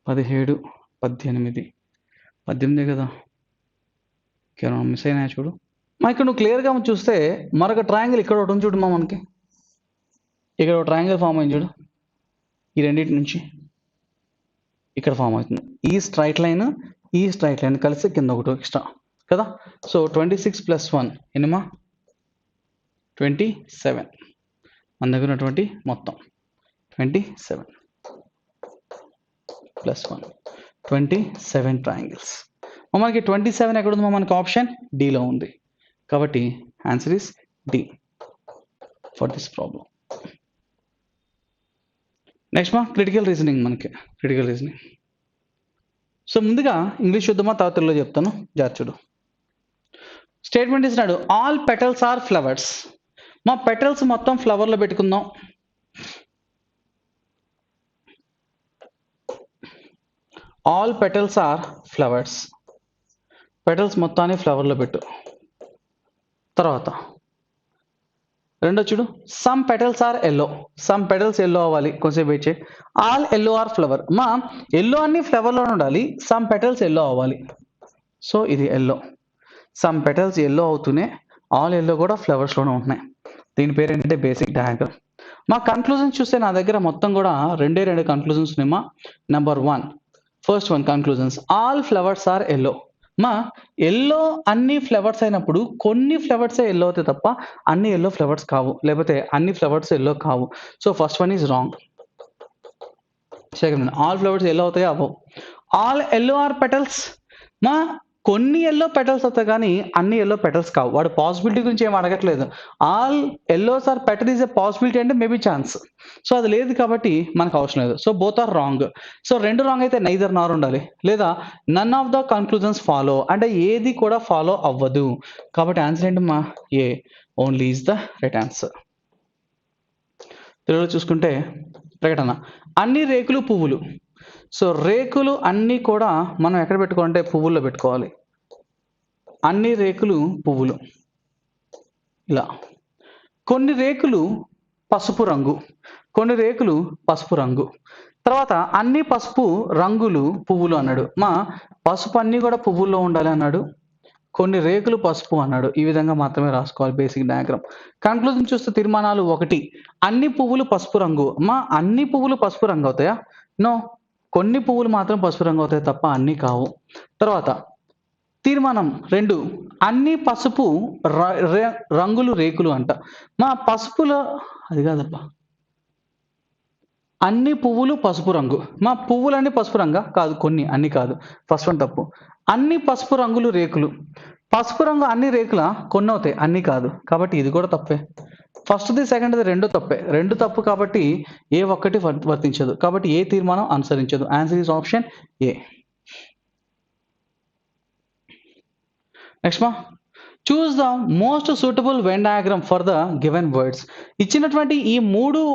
17 18 18 కదా. ఇంకేమైనా మిస్ అయినాయా చూడు. మా ఇక్కడ నువ్వు క్లియర్గా చూస్తే మరొక ట్రయాంగిల్ ఇక్కడ ఒకటి ఉంది చూడమ్మా మనకి, ఇక్కడ ఒక ట్రయాంగిల్ ఫామ్ అయింది చూడు, ఈ రెండింటి నుంచి ఇక్కడ ఫామ్ అవుతుంది. ఈ స్ట్రైట్ లైన్ కలిసి కింద ఒకటి ఎక్స్ట్రా కదా. So 26 plus 1 ఎన్నమ్మా 27. మన దగ్గర ఉన్నటువంటి మొత్తం 27 ప్లస్ 1 27 ట్రయాంగిల్స్. మనకి 27 ఎక్కడ ఉందో మనకి ఆప్షన్ డీలో ఉంది. కాబట్టి answer is D for this problem. Next మా క్రిటికల్ రీజనింగ్, మనకి క్రిటికల్ రీజనింగ్. సో ముందుగా ఇంగ్లీష్ చూద్దామా, తర్వాత తెలుగులో చెప్తాను, జాగ్రత్త చూడు. స్టేట్మెంట్ ఇస్తున్నాడు ఆల్ పెటల్స్ ఆర్ ఫ్లవర్స్. మా పెటల్స్ మొత్తం ఫ్లవర్లో పెట్టుకుందాం. All petals are flowers, petals మొత్తాన్ని ఫ్లవర్లో పెట్టు. తర్వాత రెండో చూడు some petals are yellow, some petals yellow అవ్వాలి, కొంచెం వెయిట్ చేయి. ఆల్ ఎల్లో ఆర్ ఫ్లవర్, మా ఎల్లో అన్ని ఫ్లవర్లోనే ఉండాలి, సమ్ పెటల్స్ ఎల్లో అవ్వాలి. సో ఇది ఎల్లో, సమ్ పెటల్స్ ఎల్లో అవుతూనే ఆల్ ఎల్లో కూడా ఫ్లవర్స్లోనే ఉంటున్నాయి. దీని పేరు ఏంటంటే బేసిక్ డయాగ్రామ్. మా కన్క్లూజన్స్ చూస్తే నా దగ్గర మొత్తం కూడా 2 కన్క్లూజన్స్ ఉన్నాయమ్మా. Number 1 first one conclusions all flowers are yellow. మా ఎల్లో అన్ని ఫ్లవర్స్ అయినప్పుడు కొన్ని ఫ్లవర్సే ఎల్లో అవుతాయి తప్ప అన్ని ఎల్లో ఫ్లవర్స్ కావు, లేకపోతే అన్ని ఫ్లవర్స్ ఎల్లో కావు. So first one is wrong. Second all flowers yellow అవుతాయి అవ్వవు. ఆల్ ఎల్లో ఆర్ పెటల్స్, మా కొన్ని ఎల్లో పెటల్స్ వస్తాయి కానీ అన్ని ఎల్లో పెటల్స్ కావు. వాడు పాసిబిలిటీ గురించి ఏం అడగట్లేదు. All yellows are petal is a possibility అంటే మేబీ ఛాన్స్. సో అది లేదు కాబట్టి మనకు అవసరం లేదు. So both are wrong. So రెండు రాంగ్ అయితే నైదర్ నార్ ఉండాలి, లేదా none of the conclusions follow అంటే ఏది కూడా ఫాలో అవ్వదు. కాబట్టి ఆన్సర్ ఏంటమ్మా? A only is the right answer. తెలుగులో చూసుకుంటే ప్రకటన అన్ని రేకులు పువ్వులు. సో రేకులు అన్నీ కూడా మనం ఎక్కడ పెట్టుకోవాలంటే పువ్వుల్లో పెట్టుకోవాలి. అన్ని రేకులు పువ్వులు ఇలా. కొన్ని రేకులు పసుపు రంగు, కొన్ని రేకులు పసుపు రంగు. తర్వాత అన్ని పసుపు రంగులు పువ్వులు అన్నాడు. పసుపు అన్నీ కూడా పువ్వుల్లో ఉండాలి అన్నాడు. కొన్ని రేకులు పసుపు అన్నాడు. ఈ విధంగా మాత్రమే రాసుకోవాలి బేసిక్ డయాగ్రామ్. కన్క్లూజన్ చూస్తే తీర్మానాలు 1 అన్ని పువ్వులు పసుపు రంగు. అన్ని పువ్వులు పసుపు రంగు అవుతాయా? నో, కొన్ని పువ్వులు మాత్రం పసుపు రంగు అవుతాయి తప్ప అన్నీ కావు. తర్వాత తీర్మానం 2 అన్ని పసుపు రంగులు రేకులు అంట. పసుపులో అది కాదబ్బా, అన్ని పువ్వులు పసుపు రంగు. పువ్వులన్నీ పసుపు రంగా? కాదు, కొన్ని, అన్ని కాదు. ఫస్ట్ వన్ తప్పు. అన్ని పసుపు రంగులు రేకులు. పసుపు రంగు అన్ని రేకులా? కొన్ని అవుతాయి, అన్ని కాదు. కాబట్టి ఇది కూడా తప్పే. ఫస్ట్ది సెకండ్ది రెండు తప్పే. రెండు తప్పు కాబట్టి ఏ ఒక్కటి వర్తించదు. కాబట్టి ఏ తీర్మానం అనుసరించదు. Answer is option A. Next choose the most suitable Venn diagram for the given words. ఇచ్చినటువంటి ఈ 3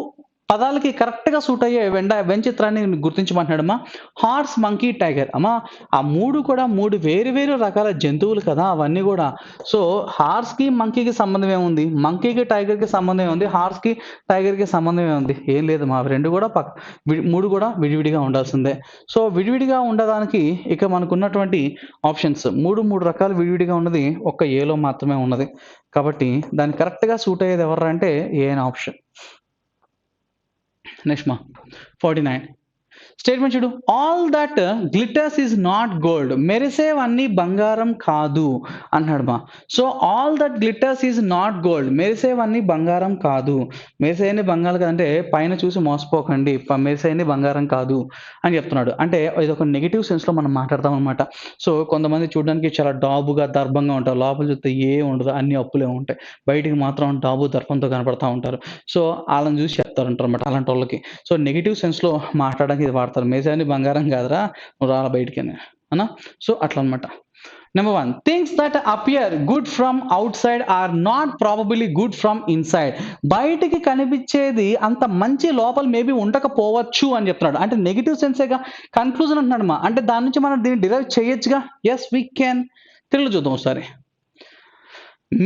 పదాలకి కరెక్ట్గా సూట్ అయ్యే వెన్ చిత్రాన్ని గుర్తించమంటున్నాడమ్మా. Horse, monkey, tiger. ఆ 3 కూడా 3 వేరు రకాల జంతువులు కదా అవన్నీ కూడా. సో హార్స్కి మంకీకి సంబంధం ఏముంది? మంకీకి టైగర్కి సంబంధం ఏముంది? హార్స్కి టైగర్కి సంబంధం ఏముంది? ఏం లేదు. రెండు కూడా 3 కూడా విడివిడిగా ఉండాల్సిందే. సో విడివిడిగా ఉండడానికి ఇక మనకున్నటువంటి ఆప్షన్స్ 3 రకాలు విడివిడిగా ఉన్నది ఒక్క ఏలో మాత్రమే ఉన్నది. కాబట్టి దాన్ని కరెక్ట్గా సూట్ అయ్యేది ఎవరు అంటే ఏ అనే ఆప్షన్. నెక్స్ట్ 49 స్టేట్మెంట్ చూడు. All that glitters is not gold. మెరిసేవన్నీ బంగారం కాదు అన్నాడు so all that glitters is not gold. మెరిసేవన్నీ బంగారం కాదు. మెరిసేవన్నీ బంగారం కాదంటే పైన చూసి మోసపోకండి, మెరిసేవన్నీ బంగారం కాదు అని చెప్తున్నాడు. అంటే ఇది ఒక నెగిటివ్ సెన్స్లో మనం మాట్లాడతాం అనమాట. సో కొంతమంది చూడడానికి చాలా డాబుగా దర్భంగా ఉంటారు, లోపల చూస్తే ఏ ఉండదు, అన్ని అప్పులే ఉంటాయి. బయటికి మాత్రం డాబు దర్భంతో కనపడతా ఉంటారు. సో వాళ్ళని చూసి చెప్తారంటారు అనమాట అలాంటి వాళ్ళకి. సో నెగిటివ్ సెన్స్లో మాట్లాడడానికి ఇది వాడతారు. మేసాన్ని బంగారం కాదురా, నువ్వు రాల బయటికి అన్నా. సో అట్లా అనమాట. Number 1 things that appear good from outside are not probably good from inside. బయటికి కనిపించేది అంత మంచి లోపల మేబీ ఉండకపోవచ్చు అని చెప్తున్నాడు. అంటే నెగిటివ్ సెన్సేగా కన్క్లూజన్ అంటున్నాడు అంటే దాని నుంచి మనం దీన్ని డిరైవ్ చేయొచ్చుగా. Yes we can. తెలుగు చూద్దాం ఒకసారి.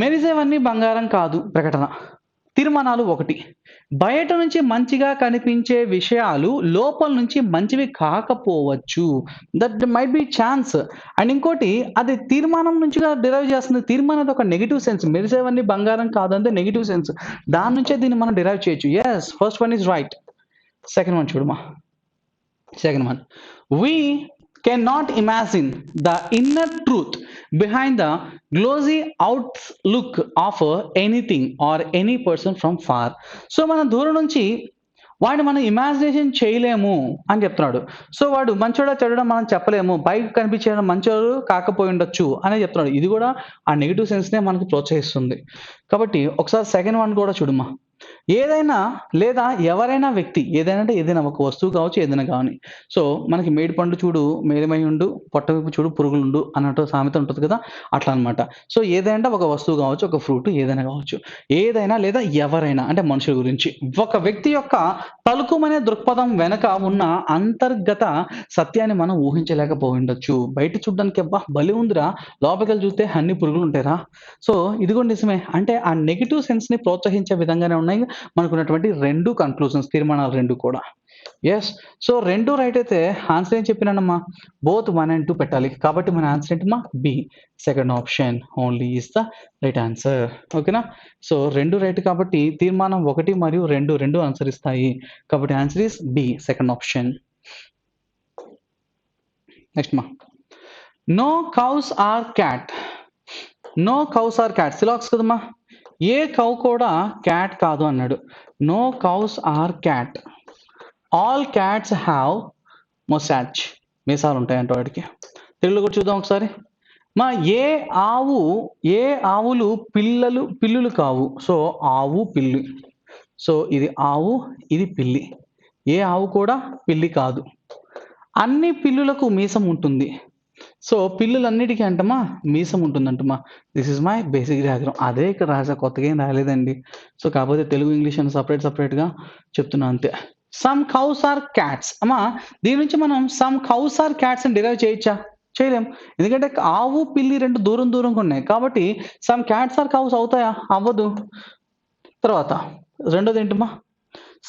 మెరిసేవన్నీ బంగారం కాదు ప్రకటన. తీర్మానాలు 1 బయట నుంచి మంచిగా కనిపించే విషయాలు లోపల నుంచి మంచివి కాకపోవచ్చు. That might be chance. And ఇంకోటి అది తీర్మానం నుంచిగా డిరైవ్ చేస్తుంది. తీర్మానం ఒక నెగిటివ్ సెన్స్. మెరిసేవన్నీ బంగారం కాదు అంటే నెగిటివ్ సెన్స్. దాని నుంచే దీన్ని మనం డిరైవ్ చేయొచ్చు. Yes, first one is right. Second one చూడమా. Second one we cannot imagine the inner truth behind the glossy outlook of anything or any person from far. So మనం దూరం నుంచి వాడిని మనం ఇమాజినేషన్ చేయలేము అని చెప్తున్నాడు. సో వాడు మంచోడా చెడుడా మనం చెప్పలేము, పైకి కనిపించే మంచోడు కాకపోయి ఉండొచ్చు అని చెప్తున్నాడు. ఇది కూడా ఆ నెగిటివ్ సెన్స్నే మనకు ప్రోత్సహిస్తుంది. కాబట్టి ఒకసారి సెకండ్ వన్ కూడా చూడమ్మా. ఏదైనా లేదా ఎవరైనా వ్యక్తి, ఏదైనా అంటే ఏదైనా ఒక వస్తువు కావచ్చు, ఏదైనా కానీ. సో మనకి మేడి పండు చూడు మేడమై ఉండు, పొట్టవిప్పు చూడు పురుగులుండు అన్నట్టు సామెత ఉంటుంది కదా, అట్లా అనమాట. సో ఏదైనా ఒక వస్తువు కావచ్చు, ఒక ఫ్రూట్ ఏదైనా కావచ్చు. ఏదైనా లేదా ఎవరైనా అంటే మనుషుల గురించి. ఒక వ్యక్తి యొక్క తలుకుమనే దృక్పథం వెనక ఉన్న అంతర్గత సత్యాన్ని మనం ఊహించలేకపోయి ఉండొచ్చు. బయట చూడడానికి అబ్బా బలి ఉందిరా, లోపలికి చూస్తే అన్ని పురుగులు ఉంటాయిరా. సో ఇది కూడా నిజమే. అంటే ఆ నెగిటివ్ సెన్స్ని ప్రోత్సహించే విధంగానే ఉన్నాయి మనకున్నటువంటి 2 కన్క్లూజన్స్, తీర్మానాలు 2 కూడా. ఎస్, సో 2 రైట్ అయితే ఆన్సర్ ఏం చెప్పినానమ్మా, బోత్ 1 and 2 పెట్టాలి. కాబట్టి మన ఆన్సర్ ఏంటమ్మా, B, second option only is the right answer. ఓకేనా. సో 2 రైట్ కాబట్టి తీర్మానం 1 మరియు 2 ఆన్సర్ ఇస్తాయి. కాబట్టి answer is B, second option. Next no cows are cat. No cows are cat సిలాక్స్ కదమ్మా. ఏ కౌ కూడా క్యాట్ కాదు అన్నాడు. No cows are cat. All cats have moustache. మీసాలు ఉంటాయంట వాడికి. తెలుగులో కూడా చూద్దాం ఒకసారి. మా ఏ ఆవులు పిల్లులు కావు. సో ఆవు పిల్లి. సో ఇది ఆవు, ఇది పిల్లి. ఏ ఆవు కూడా పిల్లి కాదు. అన్ని పిల్లులకు మీసం ఉంటుంది. సో పిల్లులన్నిటికీ అంటమా మీసం ఉంటుందంటమా. This is my basic diagram. అదే ఇక్కడ రాసా, కొత్తగా ఏం రాలేదండి. సో కాకపోతే తెలుగు ఇంగ్లీష్ అని సపరేట్గా చెప్తున్నా అంతే. Some cows are cats. అమ్మా దీని నుంచి మనం సమ్ కౌస్ ఆర్ క్యాట్స్ అని డిరైవ్ చేయొచ్చా? చేయలేం. ఎందుకంటే ఆవు పిల్లి రెండు దూరంగా ఉన్నాయి కాబట్టి సమ్ క్యాట్స్ ఆర్ కౌస్ అవుతాయా? అవ్వదు. తర్వాత రెండోది ఏంటమ్మా,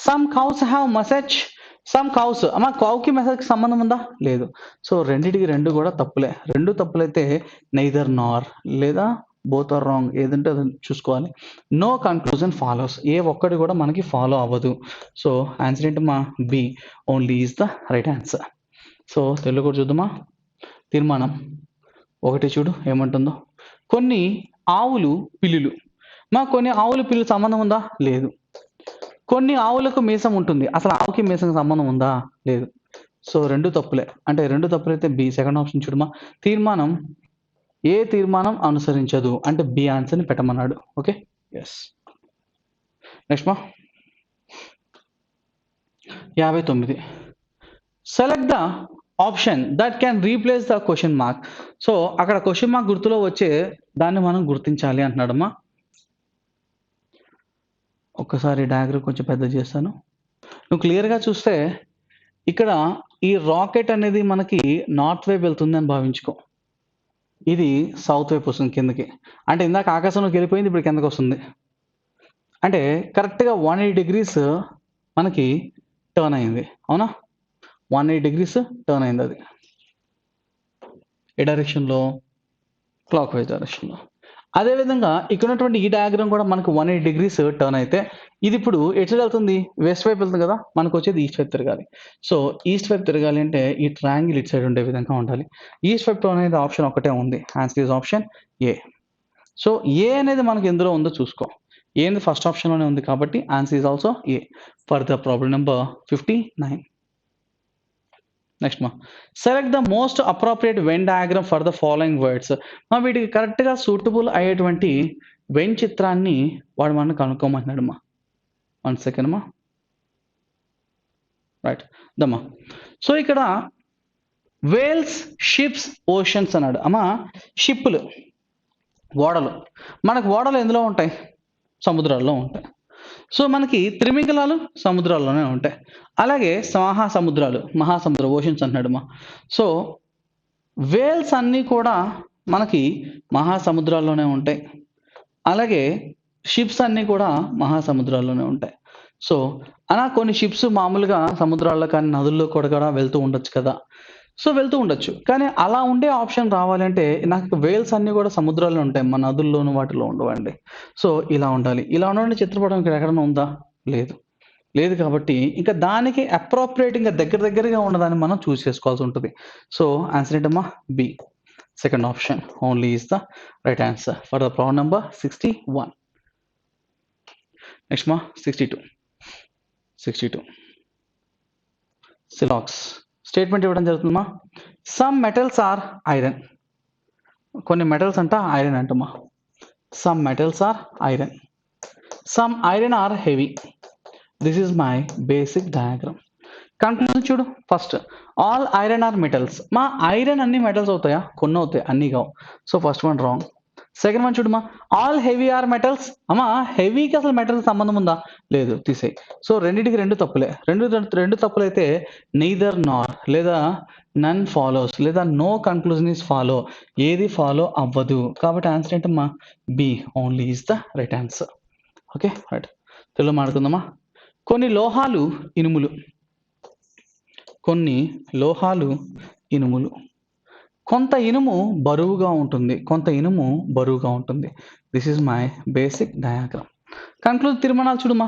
some cows have massage. Some cows, అమ్మా కౌకి మెసేజ్కి సంబంధం ఉందా? లేదు. సో రెండిటికి రెండు కూడా తప్పులే. రెండు తప్పులైతే నైదర్ నార్ లేదా బోత్ ఆర్ రాంగ్, ఏదంటే అది చూసుకోవాలి. No conclusion follows. ఏ ఒక్కటి కూడా మనకి ఫాలో అవ్వదు. సో ఆన్సర్ ఏంటమ్మా? B only is the right answer. So Telugu కూడా చూద్దామా. తీర్మానం ఒకటి చూడు ఏమంటుందో. కొన్ని ఆవులు పిల్లులు. కొన్ని ఆవులు పిల్లులు సంబంధం ఉందా? లేదు. కొన్ని ఆవులకు మీసం ఉంటుంది. అసలు ఆవుకి మీసం సంబంధం ఉందా? లేదు. సో రెండు తప్పులే. అంటే రెండు తప్పులైతే బి. సెకండ్ ఆప్షన్ చూడమా. తీర్మానం ఏ తీర్మానం అనుసరించదు అంటే బి ఆన్సర్ని పెట్టమన్నాడు. Okay, yes. నెక్స్ట్ మా 59. Select the option that can replace the question mark. So అక్కడ క్వశ్చన్ మార్క్ గుర్తులో వచ్చే దాన్ని మనం గుర్తించాలి అంటున్నాడమ్మా. ఒక్కసారి డయాగ్రామ్ కొంచెం పెద్ద చేస్తాను. నువ్వు క్లియర్గా చూస్తే ఇక్కడ ఈ రాకెట్ అనేది మనకి నార్త్ వైపు వెళ్తుంది అని భావించుకో. ఇది సౌత్ వైపు వస్తుంది కిందకి. అంటే ఇందాక ఆకాశంలోకి వెళ్ళిపోయింది, ఇప్పుడు కిందకి వస్తుంది. అంటే కరెక్ట్గా 180 degrees మనకి టర్న్ అయింది. అవునా? 180 degrees టర్న్ అయింది. అది ఏ డైరెక్షన్లో? క్లాక్ వైజ్ డైరెక్షన్లో. అదేవిధంగా ఇక్కడ ఉన్నటువంటి ఈ డయాగ్రామ్ కూడా మనకు 180 degrees టర్న్ అయితే ఇది ఇప్పుడు ఎటు వెళ్తుంది? వెస్ట్ వైపు వెళ్తుంది కదా. మనకు వచ్చేది ఈస్ట్ వైపు తిరగాలి. సో ఈస్ట్ వైపు తిరగాలి అంటే ఈ ట్రయాంగిల్ ఇటు సైడ్ ఉండే విధంగా ఉండాలి. ఈస్ట్ వైపు టర్న్ అనేది ఆప్షన్ ఒకటే ఉంది. Answer is option A. So A అనేది మనకి ఎందులో ఉందో చూసుకో. ఏ అనేది ఫస్ట్ ఆప్షన్లోనే ఉంది కాబట్టి answer is also A for the problem number 59. Next మా select the most appropriate Venn diagram for the following words. మా వీటికి కరెక్ట్గా సూటబుల్ అయ్యేటువంటి వెన్ చిత్రాన్ని వాడు మనం కనుక్కోమంటున్నాడు మా. 1 second మా. రైట్ దమ్మా. సో ఇక్కడ వేల్స్, షిప్స్, ఓషన్స్ అన్నాడు. అమ్మా షిప్పులు ఓడలు. మనకు ఓడలు ఎందులో ఉంటాయి? సముద్రాల్లో ఉంటాయి. సో మనకి త్రిమింగలాలు సముద్రాల్లోనే ఉంటాయి. అలాగే మహాసముద్రం ఓషన్స్ అంటున్నాడు మా. సో వేల్స్ అన్నీ కూడా మనకి మహాసముద్రాల్లోనే ఉంటాయి. అలాగే షిప్స్ అన్నీ కూడా మహాసముద్రాల్లోనే ఉంటాయి. సో అలా కొన్ని షిప్స్ మామూలుగా సముద్రాల్లో కానీ నదుల్లో కూడా వెళ్తూ ఉండొచ్చు కదా. సో వెళ్తూ ఉండొచ్చు. కానీ అలా ఉండే ఆప్షన్ రావాలంటే నాకు వేల్స్ అన్నీ కూడా సముద్రాల్లో ఉంటాయి, మన నదుల్లోనూ వాటిలో ఉండవండి. సో ఇలా ఉండాలి. ఇలా ఉండాలంటే చిత్రపటం ఇక్కడ ఎక్కడైనా ఉందా? లేదు కాబట్టి ఇంకా దానికి అప్రోప్రియేట్ ఇంకా దగ్గరగా ఉన్నదాన్ని మనం చూస్ చేసుకోవాల్సి ఉంటుంది. సో ఆన్సర్ ఏంటమ్మా? B. Second option only is the right answer for the problem number 61. Next మా 62. సిలాక్స్ స్టేట్మెంట్ ఇవ్వడం జరుగుతుందమ్మా. Some metals are iron. కొన్ని మెటల్స్ అంట ఐరన్ అంటమ్మా. Some metals are iron. Some iron are heavy. This is my basic diagram. Conclusion చూడు. First all iron are metals. మా iron అన్ని మెటల్స్ అవుతాయా? కొన్ని అవుతాయి, అన్ని కావు. So first one wrong. Second one చూడమా, ఆల్ హెవీ ఆర్ మెటల్స్. అమ్మా హెవీకి అసలు మెటల్ సంబంధం ఉందా? లేదు, తీసేయి. సో రెండింటికి రెండు తప్పులే. రెండు తప్పులు అయితే నెయిదర్ నార్ లేదా నన్ ఫాలోస్ లేదా నో కన్క్లూజన్ ఈజ్ ఫాలో. ఏది ఫాలో అవ్వదు. కాబట్టి ఆన్సర్ ఏంటమ్మా? B only is the right answer. Okay right. Telugu మాట్లాడుకుందామా. కొన్ని లోహాలు ఇనుములు. కొంత ఇనుము బరువుగా ఉంటుంది. This is my basic diagram. Conclude తీర్మానాలు చూడమ్మా.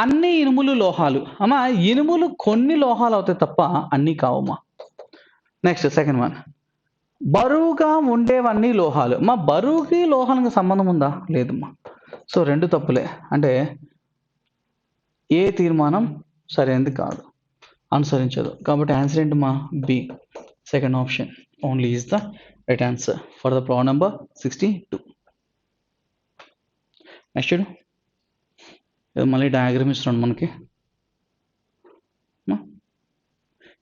అన్ని ఇనుములు లోహాలు. అమ్మా ఇనుములు కొన్ని లోహాలు అవుతాయి తప్ప అన్నీ కావమ్మా. నెక్స్ట్ సెకండ్ వన్, బరువుగా ఉండేవన్నీ లోహాలు. మా బరువుకి లోహానికి సంబంధం ఉందా? లేదమ్మా. సో రెండు తప్పులే. అంటే ఏ తీర్మానం సరైనది కాదు, అనుసరించదు. కాబట్టి ఆన్సర్ ఏంటమ్మా? B. Second option only is the right answer for the problem number 62. Next చూడు, మళ్ళీ డయాగ్రామ్ ఇస్తున్నాడు మనకి.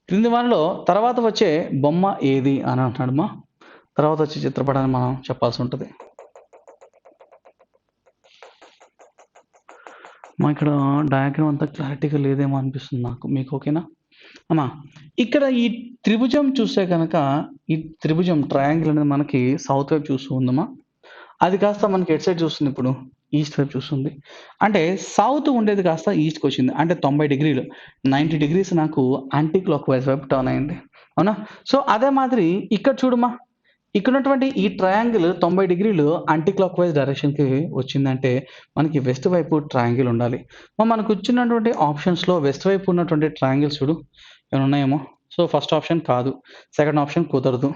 క్రింది వారిలో తర్వాత వచ్చే బొమ్మ ఏది అని అంటున్నాడు మా. తర్వాత వచ్చే చిత్రపటాన్ని మనం చెప్పాల్సి ఉంటుంది. మా ఇక్కడ డయాగ్రామ్ అంతా క్లారిటీగా లేదేమో అనిపిస్తుంది నాకు, మీకు ఓకేనా అమ్మా? ఇక్కడ ఈ త్రిభుజం చూస్తే కనుక ఈ త్రిభుజం ట్రయాంగిల్ అనేది మనకి సౌత్ వైపు చూస్తూ ఉందమ్మా. అది కాస్త మనకి ఎట్ సైడ్ చూస్తుంది, ఇప్పుడు ఈస్ట్ వైపు చూస్తుంది. అంటే సౌత్ ఉండేది కాస్త ఈస్ట్కి వచ్చింది, అంటే 90 డిగ్రీలు 90 డిగ్రీస్ నాకు యాంటీ క్లాక్ వైజ్ వైపు టర్న్ అయింది, అవునా? సో అదే మాదిరి ఇక్కడ చూడమ్మా, ఇక్కడ ఉన్నటువంటి ఈ ట్రయాంగిల్ 90 డిగ్రీలు యాంటీ క్లాక్ వైజ్ డైరెక్షన్కి వచ్చిందంటే మనకి వెస్ట్ వైపు ట్రయాంగిల్ ఉండాలి. మనకు వచ్చినటువంటి ఆప్షన్స్లో వెస్ట్ వైపు ఉన్నటువంటి ట్రయాంగిల్స్ చూడు ఏమైనా ఉన్నాయేమో. సో ఫస్ట్ ఆప్షన్ కాదు, సెకండ్ ఆప్షన్ కుదరదు,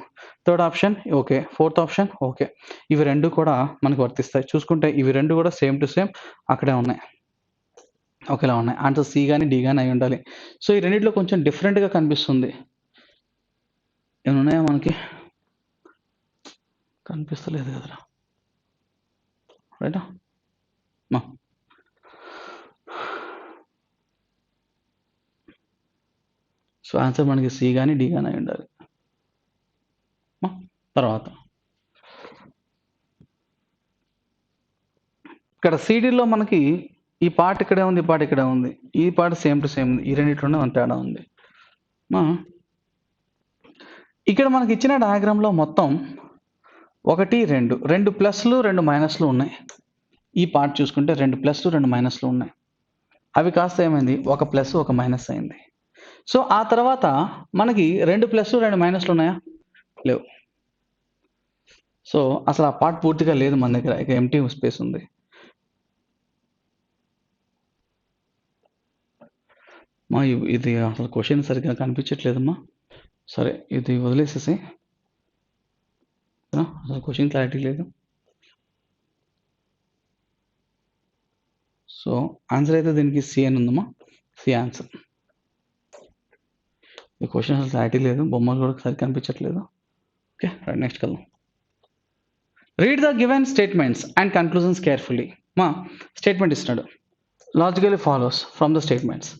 third option okay, fourth option okay. ఇవి రెండు కూడా మనకు వర్తిస్తాయి. చూసుకుంటే ఇవి రెండు కూడా సేమ్ టు సేమ్ అక్కడే ఉన్నాయి, ఒకేలా ఉన్నాయి. ఆన్సర్ సి కానీ డి కానీ అయి ఉండాలి. సో ఈ రెండింటిలో కొంచెం డిఫరెంట్గా కనిపిస్తుంది. ఏమైనా ఉన్నాయా మనకి? కనిపిస్తలేదు కదరా, రైటా? సో ఆన్సర్ మనకి సి కానీ డి కానీ అయి ఉండాలి. తర్వాత ఇక్కడ సిడీలో మనకి ఈ పార్ట్ ఇక్కడే ఉంది, ఈ పార్ట్ ఇక్కడే ఉంది, ఈ పార్ట్ సేమ్ టు సేమ్ ఉంది, ఈ రెండింటిలోనే మన తేడా ఉంది. ఇక్కడ మనకి ఇచ్చిన డయాగ్రామ్లో మొత్తం 1 2 ప్లస్లు 2 మైనస్లు ఉన్నాయి. ఈ పార్ట్ చూసుకుంటే 2 ప్లస్లు 2 మైనస్లు ఉన్నాయి. అవి కాస్త ఏమైంది, 1 ప్లస్ 1 మైనస్ అయింది. సో ఆ తర్వాత మనకి 2 ప్లస్లు 2 మైనస్లు ఉన్నాయా? లేవు. సో అసలు ఆ పార్ట్ పూర్తిగా లేదు మన దగ్గర, ఇక ఎంటీ స్పేస్ ఉంది. ఇది అసలు క్వశ్చన్ సరిగ్గా కనిపించట్లేదమ్మా. సరే ఇది వదిలేసేసి, అసలు క్వశ్చన్ క్లారిటీ లేదు. సో ఆన్సర్ అయితే దీనికి సి అని ఉందమ్మా, సి ఆన్సర్. ఈ క్వశ్చన్ అసలు క్లారిటీ లేదు, బొమ్మలు కూడా సరిగ్గా కనిపించట్లేదు. ఓకే రైట్, నెక్స్ట్ కలుద్దాం. Read the given statements and conclusions carefully. Statement ఇస్తున్నాడు, logically follows from the statements.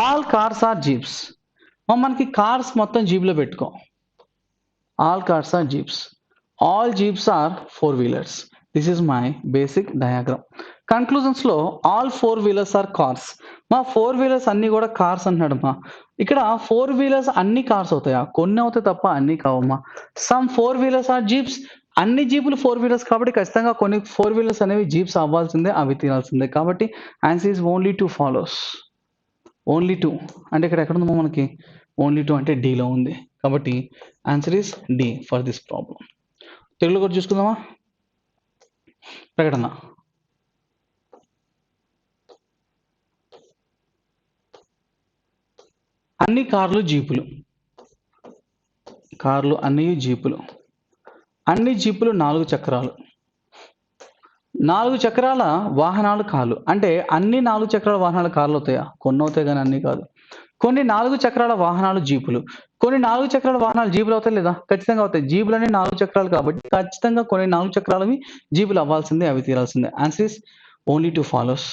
All cars are jeeps. మనకి కార్స్ మొత్తం జీప్లో పెట్టుకో. All cars are jeeps, all jeeps are 4 wheelers. This is my basic diagram. కన్క్లూజన్స్లో all 4 wheelers are cars. 4 wheelers అన్నీ కూడా cars అంటున్నాడు. ఇక్కడ 4 వీలర్స్ అన్ని కార్స్ అవుతాయా? కొన్ని అవుతాయి తప్ప అన్నీ కావమ్మా. Some 4 wheelers are jeeps. అన్ని జీపులు 4 వీలర్స్ కాబట్టి ఖచ్చితంగా కొన్ని 4 వీలర్స్ అనేవి జీప్స్ అవ్వాల్సిందే, అవి తీరాల్సిందే. కాబట్టి answer is only 2 follows. Only 2 అంటే ఇక్కడ ఎక్కడ ఉందో మనకి, ఓన్లీ 2 అంటే డీలో ఉంది. కాబట్టి answer is D for this problem. తెలుగులో కూడా చూసుకుందామా? ప్రకటన. అన్ని కార్లు జీపులు, కార్లు అన్ని జీపులు, అన్ని జీపులు 4 చక్రాలు, 4 చక్రాల వాహనాలు కార్లు. అంటే అన్ని 4 చక్రాల వాహనాలు కార్లు అవుతాయా? కొన్ని అవుతాయి కానీ అన్ని కాదు. కొన్ని 4 చక్రాల వాహనాలు జీపులు, కొన్ని 4 చక్రాల వాహనాలు జీపులు అవుతాయి లేదా? ఖచ్చితంగా అవుతాయి. జీపులు అనే 4 చక్రాలు కాబట్టి ఖచ్చితంగా కొన్ని 4 చక్రాలవి జీపులు అవ్వాల్సిందే, అవి తీరాల్సిందే. Answer is only 2 follows.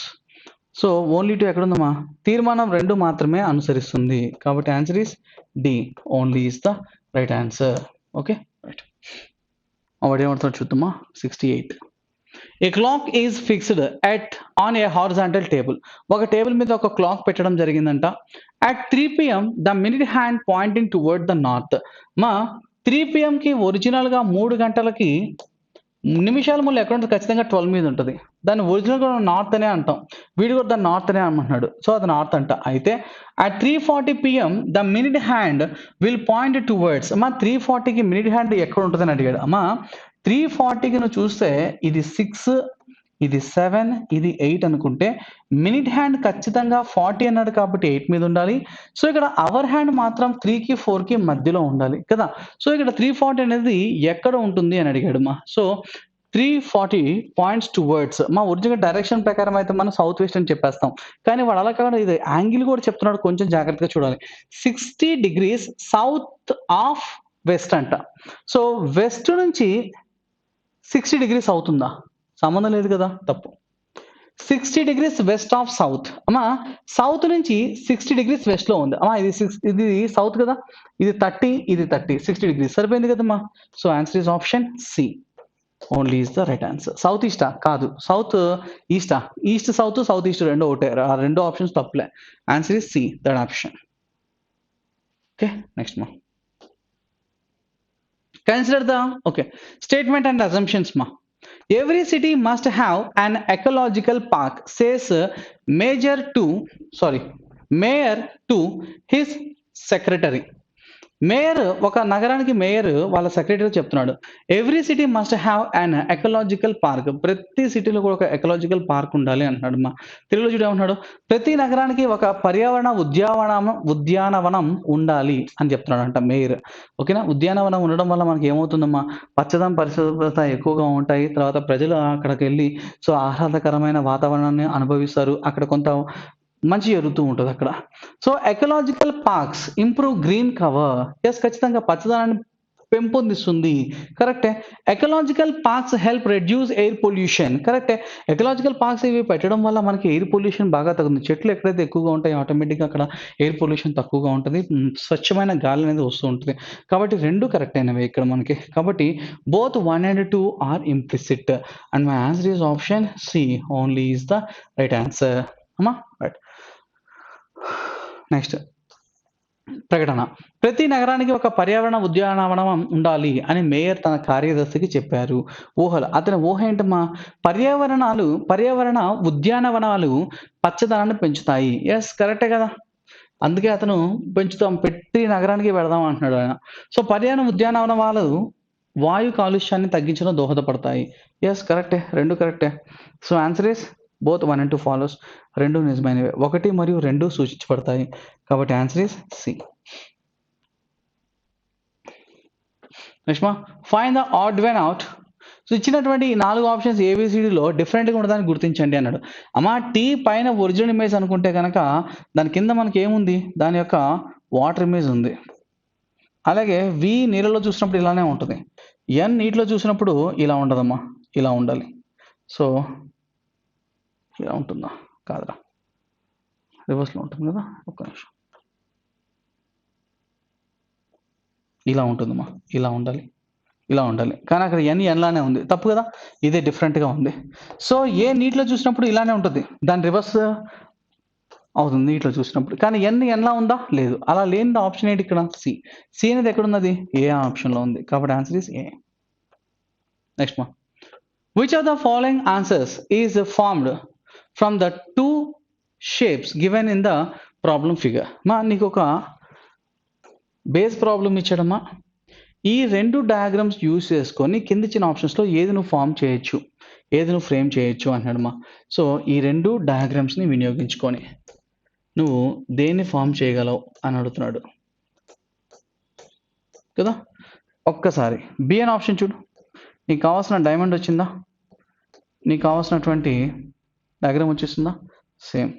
So only 2 ఎక్కడుందమ్మా? తీర్మానం 2 మాత్రమే అనుసరిస్తుంది. కాబట్టి answer is D, only is the right answer. Okay right. వాడు ఏమంటాడు చూద్దామా? 68. A clock is fixed on a horizontal table. ఒక టేబుల్ మీద ఒక క్లాక్ పెట్టడం జరిగిందంట. at 3 PM the minute hand pointing toward the north. 3 PMకి ఒరిజినల్గా 3 గంటలకి నిమిషాల మూల ఎక్కడ ఉంటుంది? ఖచ్చితంగా 12 మీద ఉంటుంది. దాన్ని ఒరిజినల్గా నార్త్ అనే అంటాం, వీడు కూడా దాన్ని నార్త్ అనే అంటున్నాడు. సో అది నార్త్ అంట. అయితే at 3:40 PM the minute hand will point towards. 3:40కి మినిట్ హ్యాండ్ ఎక్కడ ఉంటుంది అని అడిగాడు. 3:40కి నువ్వు చూస్తే ఇది 6, ఇది 7, ఇది 8 అనుకుంటే మినిట్ హ్యాండ్ ఖచ్చితంగా 40 అన్నాడు కాబట్టి 8 మీద ఉండాలి. సో ఇక్కడ అవర్ హ్యాండ్ మాత్రం 3కి 4కి మధ్యలో ఉండాలి కదా. సో ఇక్కడ 3:40 అనేది ఎక్కడ ఉంటుంది అని అడిగాడు. So 3:40 points towards. Original direction ప్రకారం అయితే మనం సౌత్ వెస్ట్ అని చెప్పేస్తాం, కానీ వాడు అలా కాకుండా ఇది యాంగిల్ కూడా చెప్తున్నాడు, కొంచెం జాగ్రత్తగా చూడాలి. 60 degrees సౌత్ ఆఫ్ వెస్ట్ అంట. సో వెస్ట్ నుంచి 60 డిగ్రీస్ అవుతుందా? సంబంధం లేదు కదా, తప్పు. 60 డిగ్రీస్ వెస్ట్ ఆఫ్ సౌత్. అమ్మా సౌత్ నుంచి 60 డిగ్రీస్ వెస్ట్లో ఉంది. అమ్మా ఇది సౌత్ కదా, ఇది 30, ఇది 30, 60 డిగ్రీస్ సరిపోయింది కదమ్మా. So answer is option C only is the right answer. South ఈస్టా కాదు, సౌత్ ఈస్టా, ఈస్ట్ సౌత్, సౌత్ ఈస్ట్ రెండు ఒకటే, ఆ రెండు ఆప్షన్స్ తప్పులే. Answer is C, third option. Okay, next మా consider the okay statement and assumptions ma. Every city must have an ecological park, says mayor to his secretary. Mayor, ఒక నగరానికి mayor వాళ్ళ secretary చెప్తున్నాడు, every city must have an ecological park. ప్రతి సిటీలో కూడా ఒక ecological park ఉండాలి అంటున్నాడు. మా తెలుగులో చూడ ఏమంటున్నాడు, ప్రతి నగరానికి ఒక పర్యావరణ ఉద్యానవనం ఉండాలి అని చెప్తున్నాడు అంట మేయర్. ఓకేనా, ఉద్యానవనం ఉండడం వల్ల మనకి ఏమవుతుందమ్మా, పచ్చదనం పరిశుభ్రత ఎక్కువగా ఉంటాయి. తర్వాత ప్రజలు అక్కడికి వెళ్ళి సో ఆహ్లాదకరమైన వాతావరణాన్ని అనుభవిస్తారు, అక్కడ కొంత మంచి జరుగుతూ ఉంటుంది అక్కడ. So ecological parks improve green cover. Yes, ఖచ్చితంగా పచ్చదనాన్ని పెంపొందిస్తుంది, కరెక్టే. Ecological parks help reduce air pollution, కరెక్టే. ఎకలాజికల్ పార్క్స్ ఇవి పెట్టడం వల్ల మనకి ఎయిర్ పొల్యూషన్ బాగా తగ్గుతుంది. చెట్లు ఎక్కడైతే ఎక్కువగా ఉంటాయో ఆటోమేటిక్గా అక్కడ ఎయిర్ పొల్యూషన్ తక్కువగా ఉంటుంది, స్వచ్ఛమైన గాలి అనేది వస్తూ ఉంటుంది. కాబట్టి రెండు కరెక్ట్ అయినవి ఇక్కడ మనకి. కాబట్టి both 1 and 2 are implicit and my answer is option C only is the right answer. అమ్మా రైట్. నెక్స్ట్ ప్రకటన. ప్రతి నగరానికి ఒక పర్యావరణ ఉద్యానవనం ఉండాలి అని మేయర్ తన కార్యదర్శికి చెప్పారు. ఊహలు, అతని ఊహ ఏంటమ్మా, పర్యావరణ ఉద్యానవనాలు పచ్చదనాన్ని పెంచుతాయి. ఎస్, కరెక్టే కదా, అందుకే అతను ప్రతి నగరానికి పెడదాం అంటున్నాడు ఆయన. సో పర్యావరణ ఉద్యానవనాలు వాయు కాలుష్యాన్ని తగ్గించడం దోహదపడతాయి. ఎస్, కరెక్టే, రెండు కరెక్టే. So answer is both 1 and 2 follows. రెండు నిజమైనవే, 1 మరియు 2 సూచించబడతాయి. కాబట్టి answer is C. Next find the odd one out. So ఇచ్చినటువంటి ఈ 4 ఆప్షన్స్ ఏబిసిడిలో డిఫరెంట్గా ఉండడానికి గుర్తించండి అన్నాడు. అమ్మా టీ పైన ఒరిజినల్ ఇమేజ్ అనుకుంటే కనుక దాని కింద మనకి ఏముంది, దాని యొక్క వాటర్ ఇమేజ్ ఉంది. అలాగే వి నీళ్ళలో చూసినప్పుడు ఇలానే ఉంటుంది, ఎన్ నీటిలో చూసినప్పుడు ఇలా ఉండదమ్మా, ఇలా ఉండాలి. సో ఇలా ఉంటుందా, కాదురా, రివర్స్లో ఉంటుంది కదా, ఒక్క నిమిషం, ఇలా ఉంటుందమ్మా, ఇలా ఉండాలి, ఇలా ఉండాలి. కానీ అక్కడ ఎన్లానే ఉంది, తప్పు కదా, ఇదే డిఫరెంట్గా ఉంది. సో ఏ నీటిలో చూసినప్పుడు ఇలానే ఉంటుంది, దాని రివర్స్ అవుతుంది నీటిలో చూసినప్పుడు. కానీ ఎన్లా ఉందా, లేదు. అలా లేని ఆప్షన్ ఏంటి ఇక్కడ, సి అనేది ఎక్కడున్నది, ఏ ఆప్షన్లో ఉంది. కాబట్టి answer is a. Next which of the following answers is formed from the 2 shapes given in the problem figure. నీకు ఒక బేస్ ప్రాబ్లం ఇచ్చాడమ్మా, ఈ 2 డయాగ్రామ్స్ యూజ్ చేసుకొని కింద ఇచ్చిన ఆప్షన్స్లో ఏది నువ్వు ఫామ్ చేయొచ్చు, ఏది నువ్వు ఫ్రేమ్ చేయొచ్చు అంటున్నాడమ్మా. సో ఈ 2 డయాగ్రామ్స్ని వినియోగించుకొని నువ్వు దేన్ని ఫామ్ చేయగలవు అని అడుగుతున్నాడు కదా. ఒక్కసారి బి అని ఆప్షన్ చూడు, నీకు కావాల్సిన డైమండ్ వచ్చిందా, నీకు కావాల్సినటువంటి డయాగ్రామ్ వచ్చేస్తుందా, సేమ్.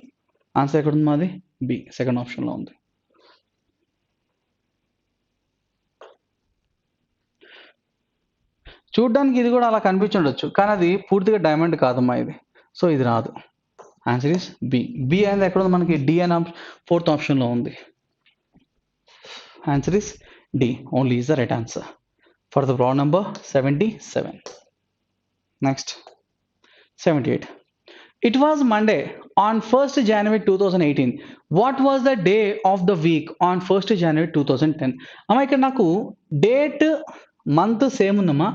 ఆన్సర్ ఎక్కడ ఉంది మాది, బి, సెకండ్ ఆప్షన్లో ఉంది. చూడ్డానికి ఇది కూడా అలా కనిపించుండొచ్చు, కానీ అది పూర్తిగా డైమండ్ కాదమ్మా ఇది. సో ఇది రాదు, ఆన్సర్ ఈస్ బి. బి అనేది ఎక్కడ ఉంది మనకి, డి అనే 4th ఆప్షన్లో ఉంది. Answer is D only is the right answer for the problem number 77. Next 78. It was Monday on 1st January 2018. What was the day of the week on 1st January 2010? అమ్మా ఇక్కడ నాకు date month same ఉందమ్మా,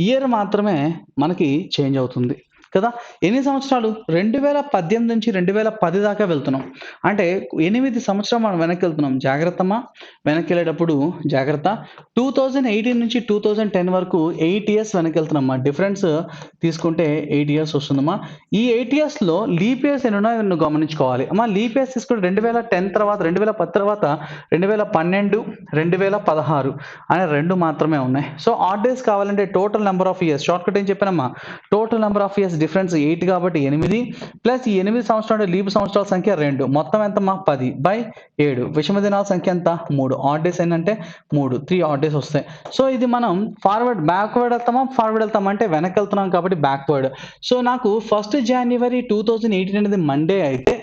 year మాత్రమే మనకి change అవుతుంది కదా. ఎన్ని సంవత్సరాలు, 2018 నుంచి 2010 దాకా వెళ్తున్నాం, అంటే 8 సంవత్సరాలు మనం వెనక్కి వెళ్తున్నాం. జాగ్రత్తమ్మా, వెనక్కి వెళ్ళేటప్పుడు జాగ్రత్త. 2018 నుంచి 2010 వరకు 8 years వెనక్కి వెళ్తున్నామ్మా. డిఫరెన్స్ తీసుకుంటే 8 years వస్తుందమ్మా. ఈ 8 yearsలో లీప్ ఇయర్స్ ఎన్ని ఉన్నాయో నువ్వు గమనించుకోవాలి అమ్మా. లీప్ ఇయర్స్ తీసుకుంటే 2010 తర్వాత, 2010 తర్వాత 2012, 2016 అనే 2 మాత్రమే ఉన్నాయి. సో ఆడ్ డేస్ కావాలంటే total number of years, short cut ఏం చెప్పానమ్మా, total number of years difference 8 కాబట్టి 8 ప్లస్ ఈ 8 సంవత్సరాలు లీప్ సంవత్సరాల సంఖ్య 2 మొత్తం ఎంతమ్మా 10/7 విషమ దినాల సంఖ్య ఎంత 3 ఆడ్ డేస్ ఏంటంటే 3 ఆడ్ డేస్ వస్తాయి. సో ఇది మనం బ్యాక్వర్డ్ వెళ్తామా అంటే వెనక్కి వెళ్తున్నాం కాబట్టి బ్యాక్వర్డ్. సో నాకు 1 జనవరి 2018 అనేది మండే అయితే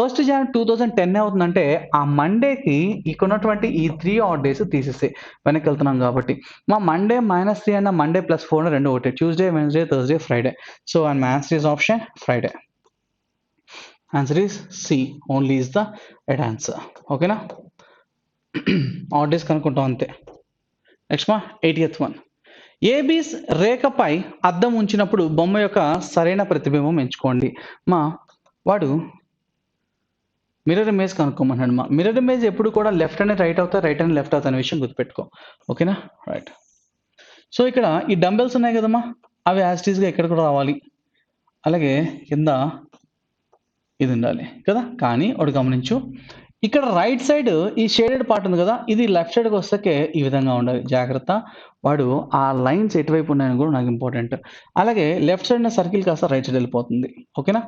1 జనవరి 2010 అవుతుందంటే ఆ మండేకి ఇక్కడ ఉన్నటువంటి ఈ 3 ఆడ్ డేస్ తీసేసి వెనక్కి వెళ్తున్నాం కాబట్టి మా మండే -3 అన్న మండే +4 రెండు ఒకటి Tuesday Wednesday Thursday Friday. So and my answer is option Friday. Answer is C only is the right answer. ఓకేనా, ఆడ్ డేస్ కనుక్కుంటాం అంతే. నెక్స్ట్ మా 80th వన్. ఏబీస్ రేఖపై అద్దం ఉంచినప్పుడు బొమ్మ యొక్క సరైన ప్రతిబింబం ఎంచుకోండి. వాడు మిర్రర్ ఇమేజ్ కనుక్కోమన్నాడు. మిర్రర్ ఇమేజ్ ఎప్పుడు కూడా లెఫ్ట్ అని రైట్ అవుతాయి, రైట్ అని లెఫ్ట్ అవుతాయి అనే విషయం గుర్తుపెట్టుకో. ఓకేనా, రైట్. సో ఇక్కడ ఈ డంబెల్స్ ఉన్నాయి కదమ్మా, అవి యాస్టీస్గా ఇక్కడ కూడా రావాలి, అలాగే కింద ఇది ఉండాలి కదా. కానీ ఒకటి గమనించు, ఇక్కడ రైట్ సైడ్ ఈ షేడెడ్ పార్ట్ ఉంది కదా, ఇది లెఫ్ట్ సైడ్కి వస్తే ఈ విధంగా ఉండాలి. జాగ్రత్త, వాడు ఆ లైన్స్ ఎటువైపు ఉన్నాయని కూడా నాకు ఇంపార్టెంట్. అలాగే లెఫ్ట్ సైడ్ ఉన్న సర్కిల్ కాస్త రైట్ సైడ్ వెళ్ళిపోతుంది. ఓకేనా,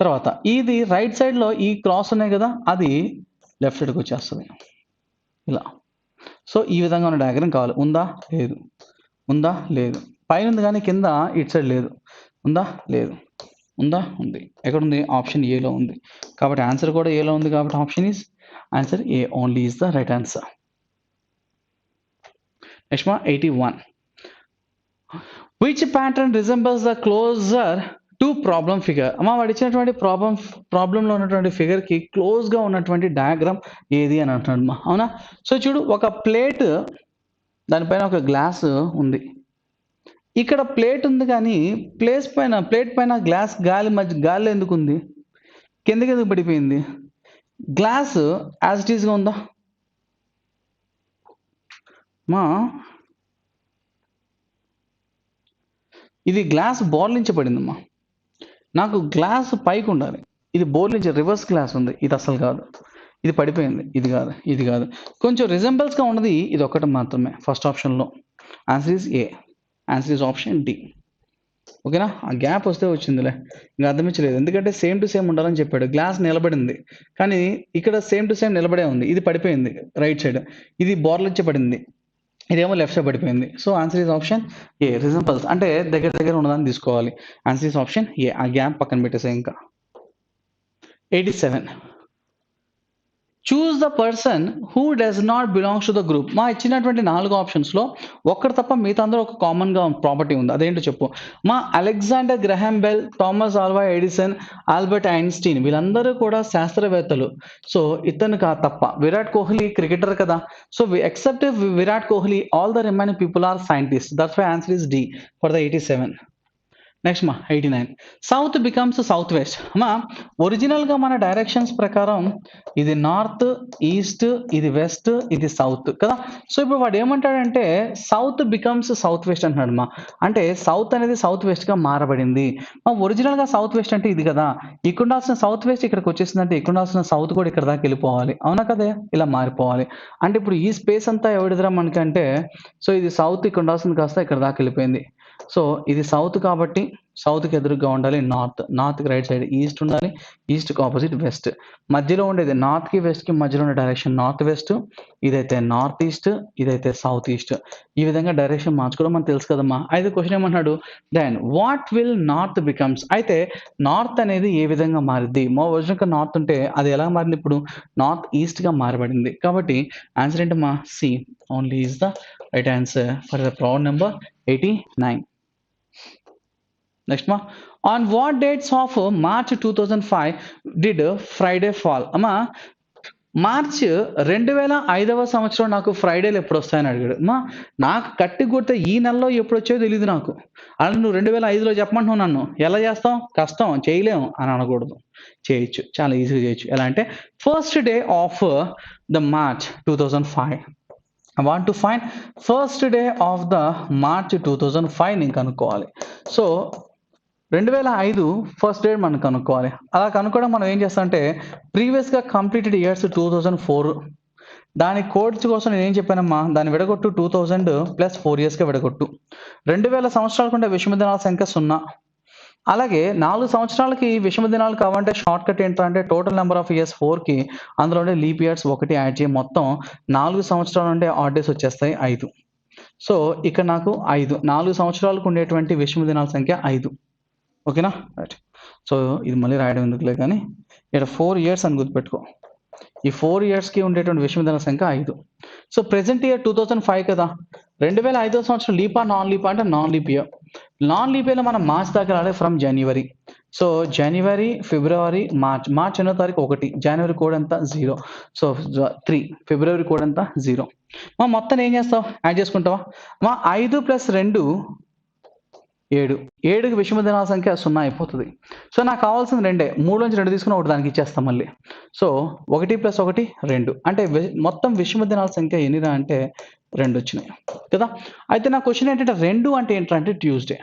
తర్వాత ఇది రైట్ సైడ్లో ఈ క్రాస్ ఉన్నాయి కదా, అది లెఫ్ట్ సైడ్కి వచ్చేస్తుంది ఇలా. సో ఈ విధంగా ఉన్న డయాగ్రామ్ కావాలి. ఉందా లేదు, ఉందా లేదు, పైన ఉంది కానీ కింద ఇటు సైడ్ లేదు. ఉందా లేదు, ఉందా ఉంది. ఎక్కడుంది? ఆప్షన్ ఏలో ఉంది. కాబట్టి ఆన్సర్ కూడా ఏలో ఉంది కాబట్టి option is answer A only is the right answer. Next మా 81. Which pattern resembles the closer to problem figure. వాడు ఇచ్చినటువంటి ప్రాబ్లంలో ఉన్నటువంటి ఫిగర్కి క్లోజ్గా ఉన్నటువంటి డయాగ్రామ్ ఏది అని అంటున్నాడు అవునా. సో చూడు, ఒక ప్లేట్, దానిపైన ఒక గ్లాస్ ఉంది. ఇక్కడ ప్లేట్ ఉంది కానీ ప్లేట్ పైన గ్లాస్ గాలి ఎందుకు ఉంది? కిందకి ఎందుకు పడిపోయింది? గ్లాస్ యాజ్ ఇట్ ఈస్గా ఉందా? ఇది గ్లాస్ బోర్లించబడిందమ్మా. నాకు గ్లాస్ పైకి ఉండాలి, ఇది బోర్లించే రివర్స్ గ్లాస్ ఉంది, ఇది అసలు కాదు, ఇది పడిపోయింది, ఇది కాదు, ఇది కాదు. కొంచెం రిజెంబల్స్గా ఉన్నది ఇది ఒకటి మాత్రమే ఫస్ట్ ఆప్షన్లో. Answer is A, answer is option D. ఓకేనా, ఆ గ్యాప్ వస్తే వచ్చిందిలే, ఇంకా అర్థమించలేదు. ఎందుకంటే సేమ్ టు సేమ్ ఉండాలని చెప్పాడు. గ్లాస్ నిలబడింది కానీ ఇక్కడ సేమ్ టు సేమ్ నిలబడే ఉంది, ఇది పడిపోయింది రైట్ సైడ్, ఇది బోర్లించబడింది, ఇదేమో లెఫ్ట్ సైడ్ పడిపోయింది. So answer is option A, resembles అంటే దగ్గర ఉన్నదాన్ని తీసుకోవాలి. ఆన్సర్ ఈజ్ ఆప్షన్ ఏ, ఆ గ్యాప్ పక్కన పెట్టేసే. ఇంకా 87. Choose the person who does not belongs to the group. ఇచ్చినటువంటి 4 ఆప్షన్స్లో ఒక్కటి తప్ప మిగతా అందరూ ఒక కామన్గా ప్రాపర్టీ ఉంది, అదేంటో చెప్పు. Alexander Graham Bell, Thomas Alva Edison, Albert Einstein వీళ్ళందరూ కూడా శాస్త్రవేత్తలు. సో ఇతను తప్ప. విరాట్ కోహ్లీ క్రికెటర్ కదా, so except Virat Kohli all the remaining people are scientist. That's why answer is D for the 87. Next 89. South becomes south west. ఒరిజినల్గా మన డైరెక్షన్స్ ప్రకారం ఇది నార్త్, ఈస్ట్, ఇది వెస్ట్, ఇది సౌత్ కదా. సో ఇప్పుడు వాడు ఏమంటాడంటే సౌత్ బికమ్స్ సౌత్ వెస్ట్ అంటున్నాడు. అంటే సౌత్ అనేది సౌత్ వెస్ట్గా మారబడింది. ఒరిజినల్గా సౌత్ వెస్ట్ అంటే ఇది కదా, ఇక్కడ ఉండాల్సిన సౌత్ వెస్ట్ ఇక్కడికి వచ్చేసిందంటే ఇక్కడ ఉండాల్సిన సౌత్ కూడా ఇక్కడ దాకా వెళ్ళిపోవాలి, అవునా కదా, ఇలా మారిపోవాలి. అంటే ఇప్పుడు ఈ స్పేస్ అంతా ఎవరిదిరా మనకంటే, సో ఇది సౌత్, ఇక్కడ ఉండాల్సింది కాస్త ఇక్కడ దాకా వెళ్ళిపోయింది. సో ఇది సౌత్ కాబట్టి సౌత్కి ఎదురుగా ఉండాలి నార్త్కి రైట్ సైడ్ ఈస్ట్ ఉండాలి, ఈస్ట్కి ఆపోజిట్ వెస్ట్. మధ్యలో ఉండేది నార్త్కి వెస్ట్కి మధ్యలో ఉండే డైరెక్షన్ నార్త్ వెస్ట్, ఇదైతే నార్త్ ఈస్ట్, ఇదైతే సౌత్ ఈస్ట్. ఈ విధంగా డైరెక్షన్ మార్చుకోవడం మనకు తెలుసు కదమ్మా. అయితే క్వశ్చన్ ఏమన్నాడు, then what will north becomes. అయితే నార్త్ అనేది ఏ విధంగా మారింది? ఒరిజినల్గా నార్త్ ఉంటే అది ఎలా మారింది? ఇప్పుడు నార్త్ ఈస్ట్గా మారబడింది. కాబట్టి ఆన్సర్ ఏంటమ్మా? C only is the right answer for the problem number 89. Next on what dates of March 2005 did Friday fall. March 2005వ సంవత్సరం నాకు ఫ్రైడేలు ఎప్పుడు వస్తాయని అడిగాడు. నాకు కట్టి గుర్తే ఈ నెలలో ఎప్పుడు వచ్చాయో తెలియదు నాకు. అలా నువ్వు 2005లో చెప్పమంటున్నావు నన్ను, ఎలా చేస్తాం? కష్టం, చేయలేము అని అనకూడదు, చేయొచ్చు, చాలా ఈజీగా చేయొచ్చు. ఎలా అంటే first day of the March 2005. I want to find first day of the March 2005 నేను కనుక్కోవాలి. సో 2005 ఫస్ట్ డే మనం కనుక్కోవాలి. అలా కనుక్కోవడం మనం ఏం చేస్తామంటే ప్రీవియస్గా కంప్లీటెడ్ ఇయర్స్ 2004, దాని కోడ్స్ కోసం నేను ఏం చెప్పానమ్మా, దాన్ని విడగొట్టు 2000 + 4 ఇయర్స్గా విడగొట్టు. 2000 సంవత్సరాల కంటే విశ్వదినాల సంఖ్య 0, అలాగే 4 సంవత్సరాలకి విషమ దినాలు కావాలంటే షార్ట్ కట్ ఏంటంటే టోటల్ నెంబర్ ఆఫ్ ఇయర్స్ 4కి అందులోనే లీప్ ఇయర్స్ 1 యాడ్ చేయి, మొత్తం 4 సంవత్సరాలు అంటే ఆడ్ డేస్ వచ్చేస్తాయి 5. సో ఇక్కడ నాకు 5 4 సంవత్సరాలకు ఉండేటువంటి విషమ దినాల సంఖ్య 5. ఓకేనా, రైట్. సో ఇది మళ్ళీ రాయడం ఎందుకులే కానీ ఇక్కడ 4 ఇయర్స్ అని గుర్తుపెట్టుకో. ఈ 4 ఇయర్స్కి ఉండేటువంటి విషమ దినాల సంఖ్య 5. సో ప్రెసెంట్ ఇయర్ 2005 కదా, 2005వ సంవత్సరం లీపా నాన్ లీపా అంటే non leap year. Non leap ఇయర్లో మనం మార్చ్ దాకా రాలే from January. So January, February, March ఎన్నో తారీఖు 1, జనవరి కోడ్ ఎంత 0, సో 3, ఫిబ్రవరి కోడ్ ఎంత 0. మా మొత్తం ఏం చేస్తావు, యాడ్ చేసుకుంటావా? మా 5 + 2 7, 7కి విషమ దినాల సంఖ్య 0 అయిపోతుంది. సో నాకు కావాల్సింది 2, 3 నుంచి 2 తీసుకుని ఒకటి దానికి ఇచ్చేస్తాం మళ్ళీ. సో 1 + 1 2, అంటే మొత్తం విషమ దినాల సంఖ్య ఎన్నిరా అంటే 2 వచ్చినాయి కదా. అయితే నా క్వశ్చన్ ఏంటంటే 2 అంటే ఏంటంటే ట్యూస్డే,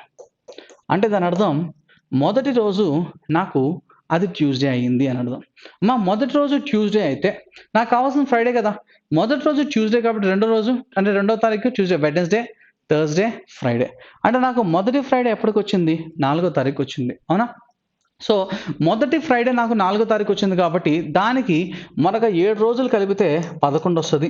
అంటే దాని అర్థం మొదటి రోజు నాకు అది ట్యూస్డే అయ్యింది అని అర్థం. మా మొదటి రోజు ట్యూస్డే అయితే నాకు కావాల్సిన ఫ్రైడే కదా, మొదటి రోజు ట్యూస్డే కాబట్టి రెండో రోజు అంటే 2వ తారీఖు ట్యూస్డే, వెడ్నెస్డే, థర్స్డే, ఫ్రైడే. అంటే నాకు మొదటి ఫ్రైడే ఎప్పటికి వచ్చింది, 4వ తారీఖు వచ్చింది, అవునా. సో మొదటి ఫ్రైడే నాకు 4వ తారీఖు వచ్చింది కాబట్టి దానికి మరొక 7 రోజులు కలిపితే 11 వస్తుంది,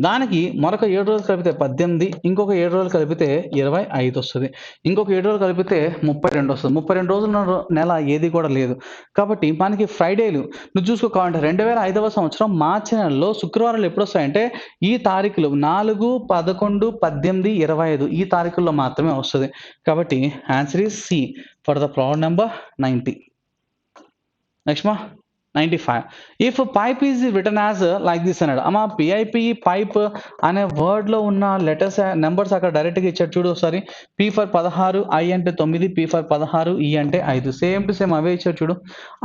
దానికి మరొక 7 రోజులు కలిపితే 18, ఇంకొక 7 రోజులు కలిపితే 25 వస్తుంది, ఇంకొక 7 రోజులు కలిపితే 32 వస్తుంది. 32 రోజుల నెల ఏది కూడా లేదు కాబట్టి మనకి ఫ్రైడేలు నువ్వు చూసుకోవాలంటే 2005వ సంవత్సరం మార్చి నెలలో శుక్రవారాలు ఎప్పుడు వస్తాయంటే ఈ తారీఖులు 4, 11, 18, 25 ఈ తారీఖుల్లో మాత్రమే వస్తుంది. కాబట్టి answer is C for the problem number 90. Next మా 95. If pipe is return as like this అన్నాడు. అమ్మ పిఐపి పైప్ అనే వర్డ్లో ఉన్న లెటర్స్ నెంబర్స్ అక్కడ డైరెక్ట్గా ఇచ్చాడు చూడు ఒకసారి. పి ఫర్ 16, ఐ అంటే 9, పి ఫర్ 16, ఈ అంటే 5, సేమ్ టు సేమ్ అవే ఇచ్చాడు చూడు.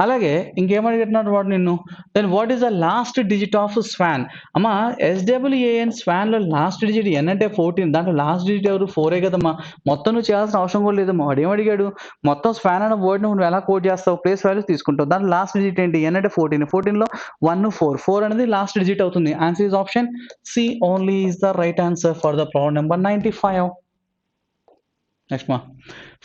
అలాగే ఇంకేమడిగినాడు వాడు నిన్ను, then what is the last digit of swan. అమ్మ ఎస్డబ్ల్యూఏఎన్ స్వాన్లో లాస్ట్ డిజిట్ ఎన్ అంటే 14, దాంట్లో లాస్ట్ డిజిట్ ఎవరు 4 కదమ్మా, మొత్తం నువ్వు చేయాల్సిన అవసరం కూడా లేదమ్మా. వాడు ఏమడిగాడు, మొత్తం స్వాన్ అనే వర్డ్ నువ్వు ఎలా కోడ్ చేస్తావు, ప్లేస్ వాల్యూస్ తీసుకుంటావు, దాంట్లో లాస్ట్ డిజిట్ ఏంటి ఎన్ అంటే 14, 14లో 1, 4 అనేది లాస్ట్ డిజిట్ అవుతుంది. Answer is option C only is the right answer for the problem number 95. Next మా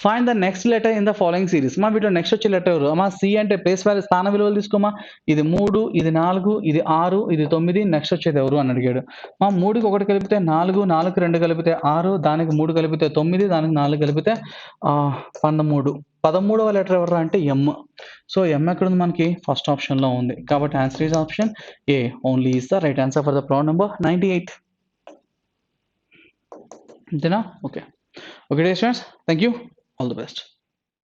find the next letter in the following series. మా వీటిలో నెక్స్ట్ వచ్చే లెటర్ ఎవరు అమ్మా, సి అంటే ప్లేస్ వాల్యూ స్థాన విలువలు తీసుకోమా. ఇది 3, ఇది 4, ఇది 6, ఇది 9, నెక్స్ట్ వచ్చేది ఎవరు అని అడిగాడు. మా 3కి 1 కలిపితే 4, 4కి 2 కలిపితే 6, దానికి 3 కలిపితే 9, దానికి 4 కలిపితే 13. 13వ లెటర్ ఎవరు అంటే ఎం. సో ఎం ఎక్కడ ఉంది మనకి, ఫస్ట్ ఆప్షన్లో ఉంది కాబట్టి answer is option A only is the right answer for the problem number 98. అంతేనా, okay. Okay, dear students, thank you. All the best.